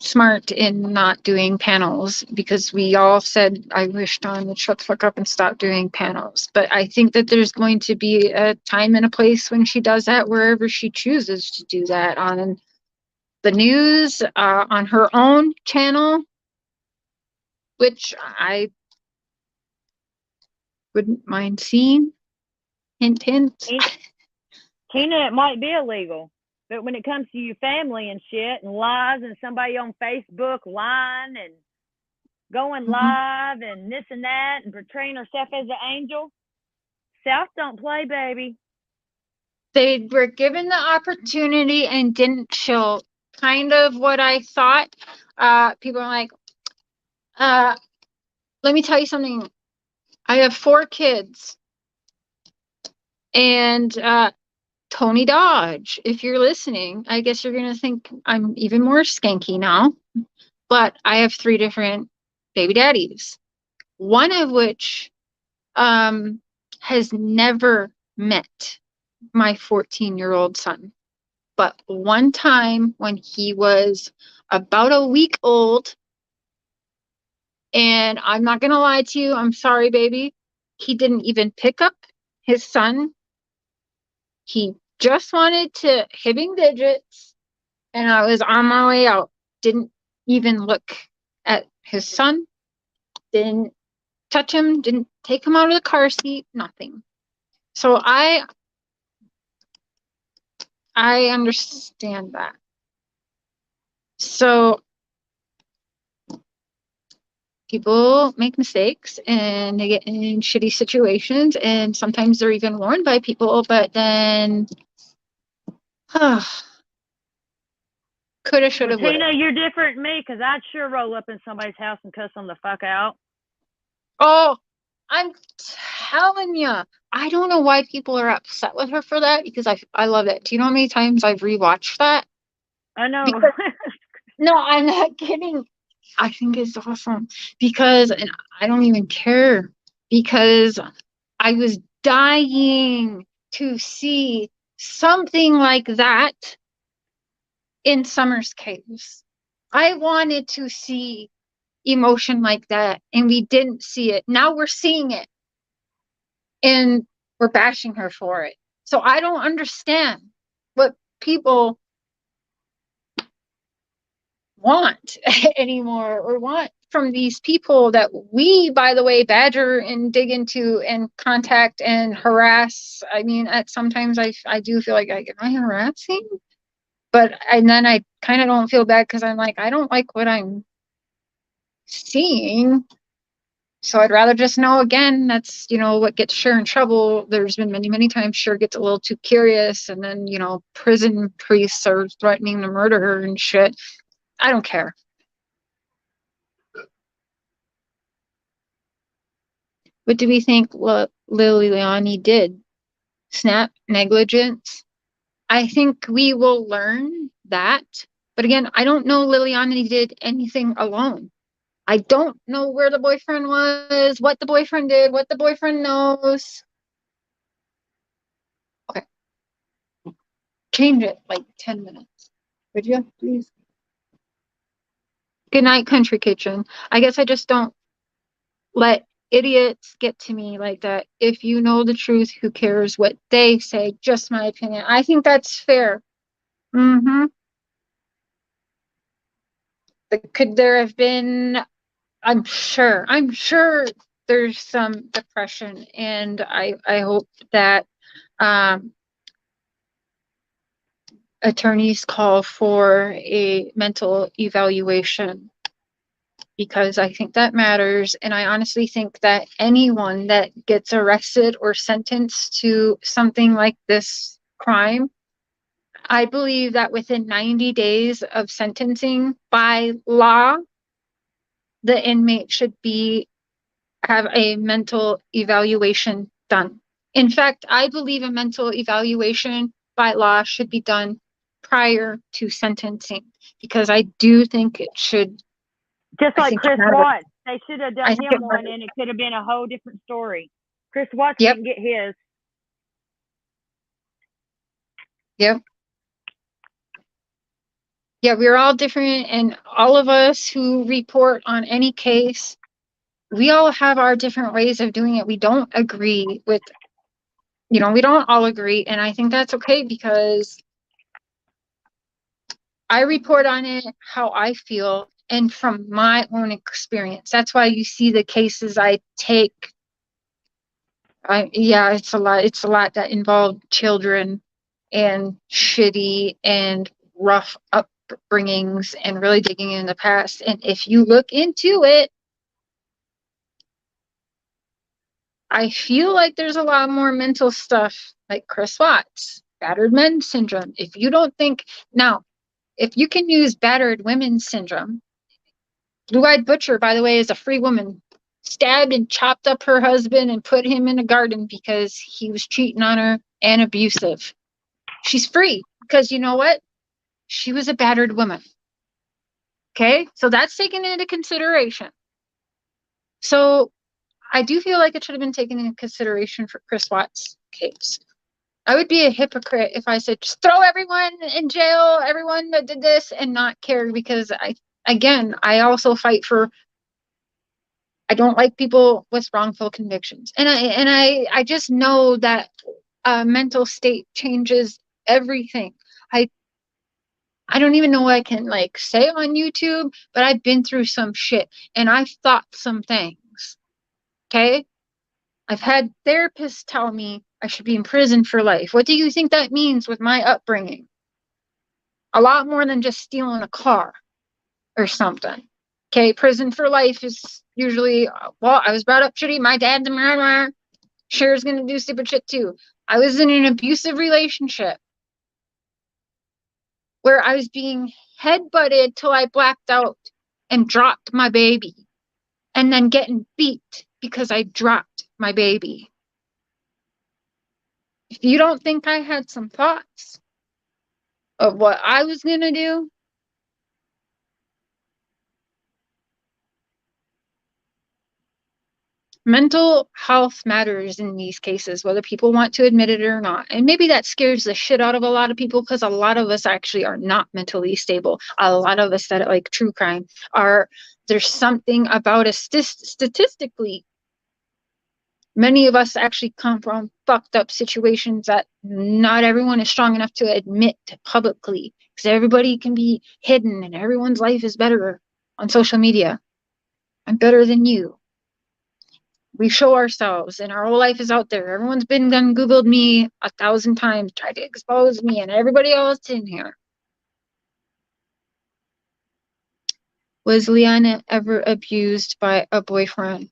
smart in not doing panels, because we all said I wish Dawn would shut the fuck up and stop doing panels. But I think that there's going to be a time and a place when she does that, wherever she chooses to do that, on the news, on her own channel, which I wouldn't mind seeing. Hint, hint. Tina, it might be illegal. But when it comes to your family and shit and lies and somebody on Facebook lying and going live and this and that and portraying herself as an angel, South don't play, baby. They were given the opportunity and didn't show. Kind of what I thought. People are like, let me tell you something. I have 4 kids. And Tony Dodge, if you're listening, I guess you're going to think I'm even more skanky now. But I have 3 different baby daddies. One of which has never met my 14-year-old son. But one time when he was about a week old, and I'm not going to lie to you, I'm sorry, baby, he didn't even pick up his son. He just wanted to hibbing digits, and I was on my way out. Didn't even look at his son, didn't touch him, didn't take him out of the car seat, nothing. So I understand that. So people make mistakes and they get in shitty situations, and sometimes they're even warned by people, but then coulda, shoulda, woulda. Tina, you're different than me because I'd sure roll up in somebody's house and cuss them the fuck out. Oh, I'm telling you, I don't know why people are upset with her for that, because I love it. Do you know how many times I've rewatched that? I know. Because, no, I'm not kidding. I think it's awesome because, and I don't even care, because I was dying to see something like that in Summer's case. I wanted to see emotion like that, and we didn't see it. Now we're seeing it, and we're bashing her for it. So I don't understand what people want anymore, or want from these people that we, by the way, badger and dig into and contact and harass. I mean, sometimes I do feel like, am I harassing? And then I kind of don't feel bad, because I'm like, I don't like what I'm seeing. So I'd rather just know. Again, that's, what gets Cher in trouble. There's been many, many times Cher gets a little too curious, and then, prison priests are threatening to murder her and shit. I don't care. What do we think what Lily Leoni did? Snap negligence? I think we will learn that. But again, I don't know Liliani did anything alone. I don't know where the boyfriend was, what the boyfriend did, what the boyfriend knows. Okay. Change it like 10 minutes. Would you, please? Good night, Country Kitchen. I guess I just don't let idiots get to me like that. If you know the truth, who cares what they say? Just my opinion. I think that's fair. Could there have been, I'm sure there's some depression, and I hope that attorneys call for a mental evaluation, because I think that matters. And I honestly think that anyone that gets arrested or sentenced to something like this crime, I believe that within 90 days of sentencing by law, the inmate should have a mental evaluation done. In fact, I believe a mental evaluation by law should be done prior to sentencing, because I do think it should. Just I like think Chris it matters. Watts. They should have I done think him it one matters. and it could have been a whole different story. Chris Watts Yep. didn't get his. Yep. Yeah, we're all different, and all of us who report on any case, we all have our different ways of doing it. We don't agree with, we don't all agree, and I think that's okay, because I report on it how I feel and from my own experience. That's why you see the cases I take. It's a lot. It's a lot that involve children and shitty and rough upbringings and really digging in the past. And if you look into it, I feel like there's a lot more mental stuff, like Chris Watts, battered men syndrome. If you don't think now, if you can use battered women syndrome, Blue-Eyed Butcher, by the way, is a free woman. Stabbed and chopped up her husband and put him in a garden because he was cheating on her and abusive. She's free because you know what? She was a battered woman. Okay? So that's taken into consideration. So I do feel like it should have been taken into consideration for Chris Watts' case. I would be a hypocrite if I said, just throw everyone in jail, everyone that did this, and not care, because I also fight for, I don't like people with wrongful convictions. And I just know that mental state changes everything. I don't even know what I can say on YouTube, but I've been through some shit and I've thought some things. Okay? I've had therapists tell me I should be in prison for life. What do you think that means with my upbringing? A lot more than just stealing a car or something. Okay, prison for life is usually, well, I was brought up shitty. My dad's a murderer. Cher's gonna do stupid shit too. I was in an abusive relationship where I was being headbutted till I blacked out and dropped my baby, and then getting beat because I dropped my baby. If you don't think I had some thoughts of what I was gonna do, mental health matters in these cases, whether people want to admit it or not. And maybe that scares the shit out of a lot of people, because a lot of us actually are not mentally stable. A lot of us that like true crime there's something about us statistically. Many of us actually come from fucked up situations that not everyone is strong enough to admit publicly, because everybody can be hidden and everyone's life is better on social media. I'm better than you. We show ourselves and our whole life is out there. Everyone's been done Googled me 1,000 times, tried to expose me and everybody else in here. Was Liana ever abused by a boyfriend?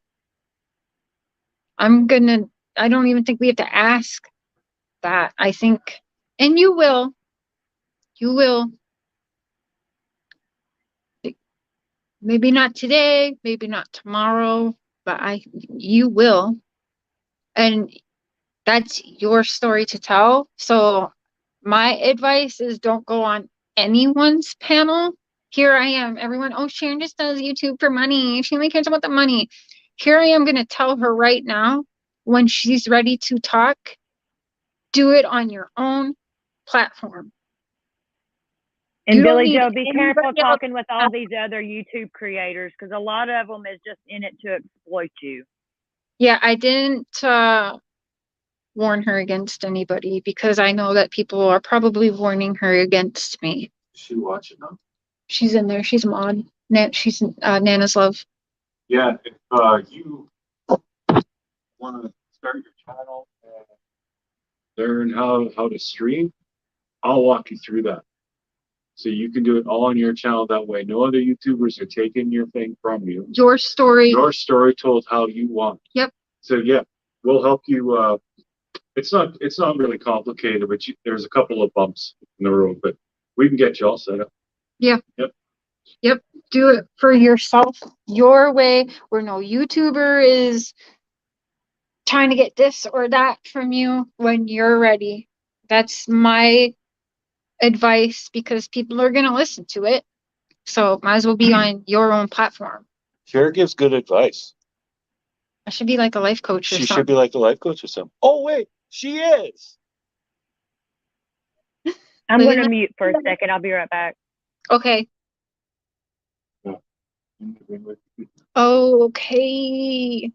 I don't even think we have to ask that. I think, and you will, maybe not today, maybe not tomorrow, but you will. And that's your story to tell. So my advice is don't go on anyone's panel. Here I am. Everyone, oh, Sharon just does YouTube for money. She only cares about the money. Here I am going to tell her right now, when she's ready to talk, do it on your own platform. And Billie Jo, be careful talking with all these other YouTube creators, because a lot of them is just in it to exploit you. Yeah, I didn't warn her against anybody, because I know that people are probably warning her against me. Is she watching now? She's in there. She's mod. She's Nana's love. Yeah, if you want to start your channel and learn how to stream, I'll walk you through that. So you can do it all on your channel that way. No other YouTubers are taking your thing from you. Your story. Your story told how you want. Yep. So yeah, we'll help you. It's not really complicated, but there's a couple of bumps in the road, but we can get you all set up. Yeah. Yep. Yep. Do it for yourself, your way, where no YouTuber is trying to get this or that from you when you're ready. That's my advice because people are going to listen to it. So might as well be on your own platform. Cher gives good advice. I should be like a life coach or She something. should be like a life coach or something. Oh, wait, she is. I'm Living going to that- mute for a second. I'll be right back. Okay. Okay.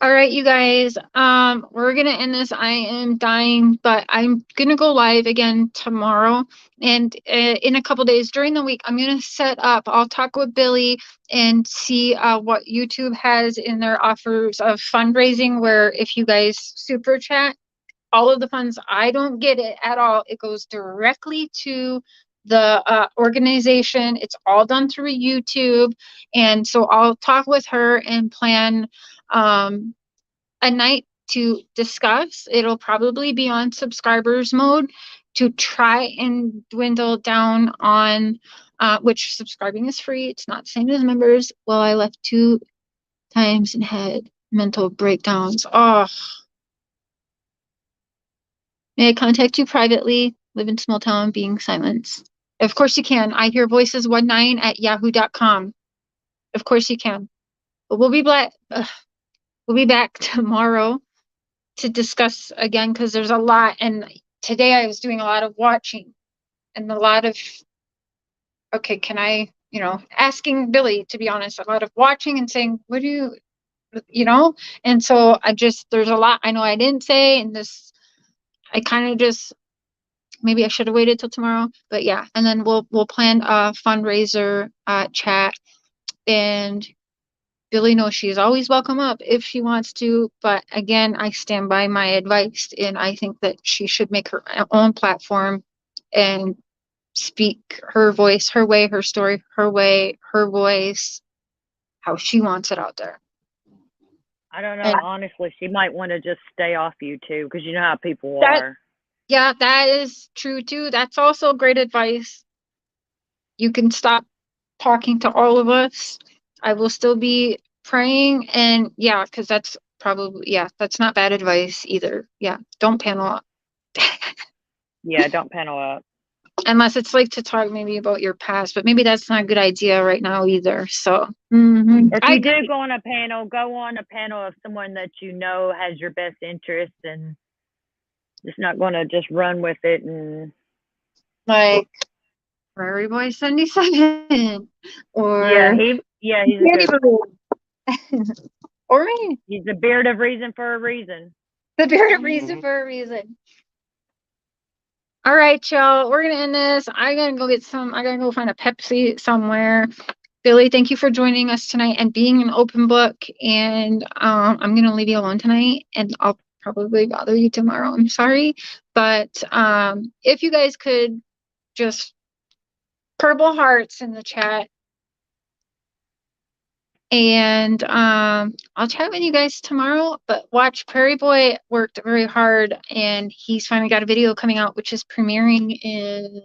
All right, you guys. We're gonna end this. I am dying, but I'm gonna go live again tomorrow, and in a couple days during the week, I'm gonna set up. I'll talk with Billy and see what YouTube has in their offers of fundraising. Where if you guys super chat, all of the funds, I don't get it at all. It goes directly to the organization. It's all done through YouTube, and so I'll talk with her and plan. A night to discuss. It'll probably be on subscribers mode to try and dwindle down on which subscribing is free. It's not the same as members. Well, I left 2 times and had mental breakdowns. Oh, may I contact you privately? Live in small town, being silenced. Of course you can. I hear voices 19 at yahoo.com. Of course you can. But we'll be back tomorrow to discuss again because there's a lot, and today I was doing a lot of watching and a lot of okay, can I, asking Billy, to be honest, a lot of watching and saying, what do you, and so there's a lot I know I didn't say, and this I kind of just maybe I should have waited till tomorrow, but yeah, and then we'll plan a fundraiser chat, and Billy knows she's always welcome up if she wants to, but again, I stand by my advice, and I think that she should make her own platform and speak her voice, her way, her story, her way, her voice, how she wants it out there. I don't know. And Honestly, she might want to just stay off YouTube because you know how people That- are. yeah, that is true too. That's also great advice. You can stop talking to all of us. I will still be praying, and yeah, because that's that's not bad advice either. Yeah, don't panel up. Yeah, don't panel up. Unless it's like to talk maybe about your past, but maybe that's not a good idea right now either. So, mhm. Or if you do go on a panel, go on a panel of someone that you know has your best interest and just not going to just run with it. And like Prairie Boy 77 or he's a good, or me. he's the beard of reason for a reason. The beard of reason for a reason. All right, y'all. We're gonna end this. I gotta go find a Pepsi somewhere. Billy, thank you for joining us tonight and being an open book. And I'm gonna leave you alone tonight, and I'll probably bother you tomorrow. I'm sorry, but if you guys could just purple hearts in the chat, and I'll chat with you guys tomorrow. But watch, Prairie Boy worked very hard, and he's finally got a video coming out, which is premiering in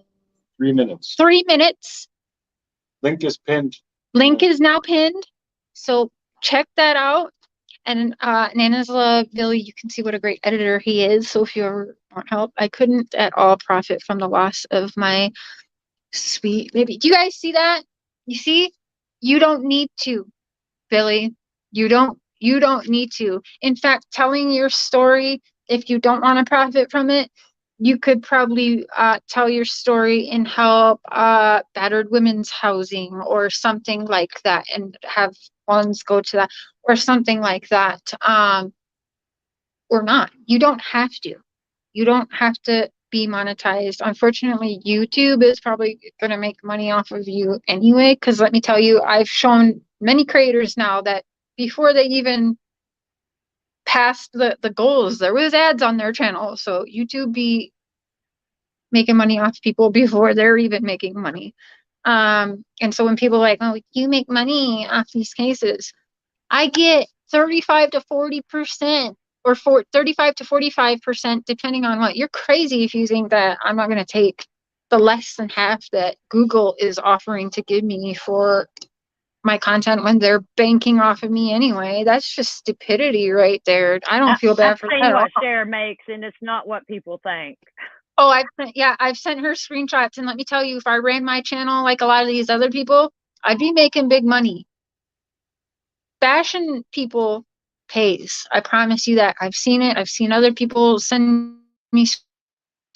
3 minutes. 3 minutes. Link is pinned. Link is now pinned, so check that out. And Nana's Love, Billy, you can see what a great editor he is. So if you ever want help, I couldn't at all profit from the loss of my sweet baby. Do you guys see that? You see? You don't need to, Billy. You don't need to. In fact, telling your story, if you don't want to profit from it, you could probably tell your story and help battered women's housing or something like that, and have funds go to that or something like that. Or not. You don't have to. You don't have to be monetized. Unfortunately, YouTube is probably going to make money off of you anyway, because let me tell you, I've shown many creators now that before they even passed the goals, there was ads on their channel. So YouTube be making money off people before they're even making money. And so when people are like, oh, you make money off these cases, I get 35 to 40% or 35 to 45%, depending on what. You're crazy if you think that I'm not going to take the less than half that Google is offering to give me for my content when they're banking off of me anyway. That's just stupidity right there. I don't feel bad I've for seen that at all. what Cher makes, and it's not what people think. Oh, I've sent her screenshots, and let me tell you, if I ran my channel like a lot of these other people, I'd be making big money. Fashion people pays. I promise you that. I've seen it. I've seen other people send me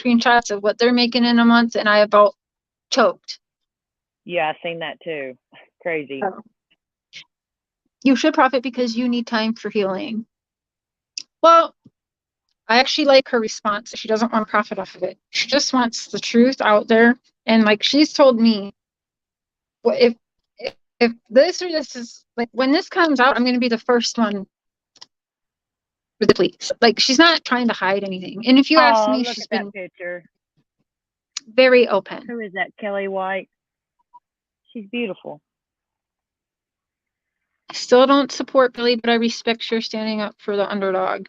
screenshots of what they're making in a month, and I about choked. Yeah, I've seen that too. Crazy. You should profit because you need time for healing. Well, I actually like her response. She doesn't want to profit off of it. She just wants the truth out there. And like she's told me, well, if this or this is like when this comes out, I'm going to be the first one with the police. Like she's not trying to hide anything. And if you ask me, look she's at that been picture. very open. Who is that? Kelly White. She's beautiful. I still don't support Billy, but I respect her standing up for the underdog.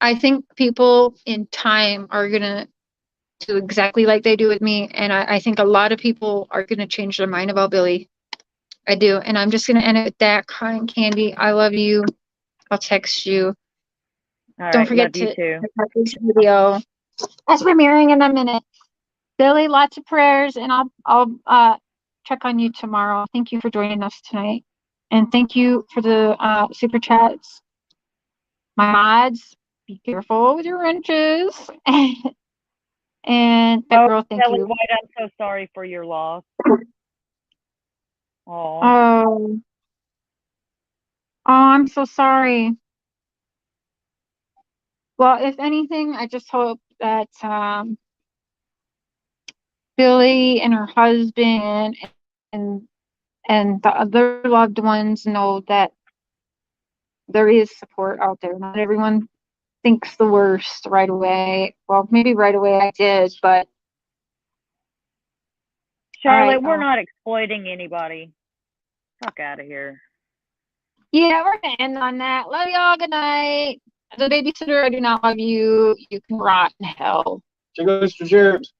I think people in time are going to do exactly like they do with me. And I think a lot of people are going to change their mind about Billy. I do. And I'm just going to end it with that. Crying Candy, I love you. I'll text you. All Don't right, forget love you to too. check out this video. That's premiering in a minute. Billy, lots of prayers, and I'll check on you tomorrow. Thank you for joining us tonight. And thank you for the super chats. My mods, be careful with your wrenches. And that girl, thank Kelly you. White, I'm so sorry for your loss. Oh, Oh, I'm so sorry. Well, if anything, I just hope that Billy and her husband and the other loved ones know that there is support out there. Not everyone thinks the worst right away. Well, maybe right away I did, but Charlotte, right, we're not exploiting anybody. Fuck out of here. yeah, we're gonna end on that. Love y'all. Good night. The babysitter, I do not love you. You can rot in hell. Cheers to cheers.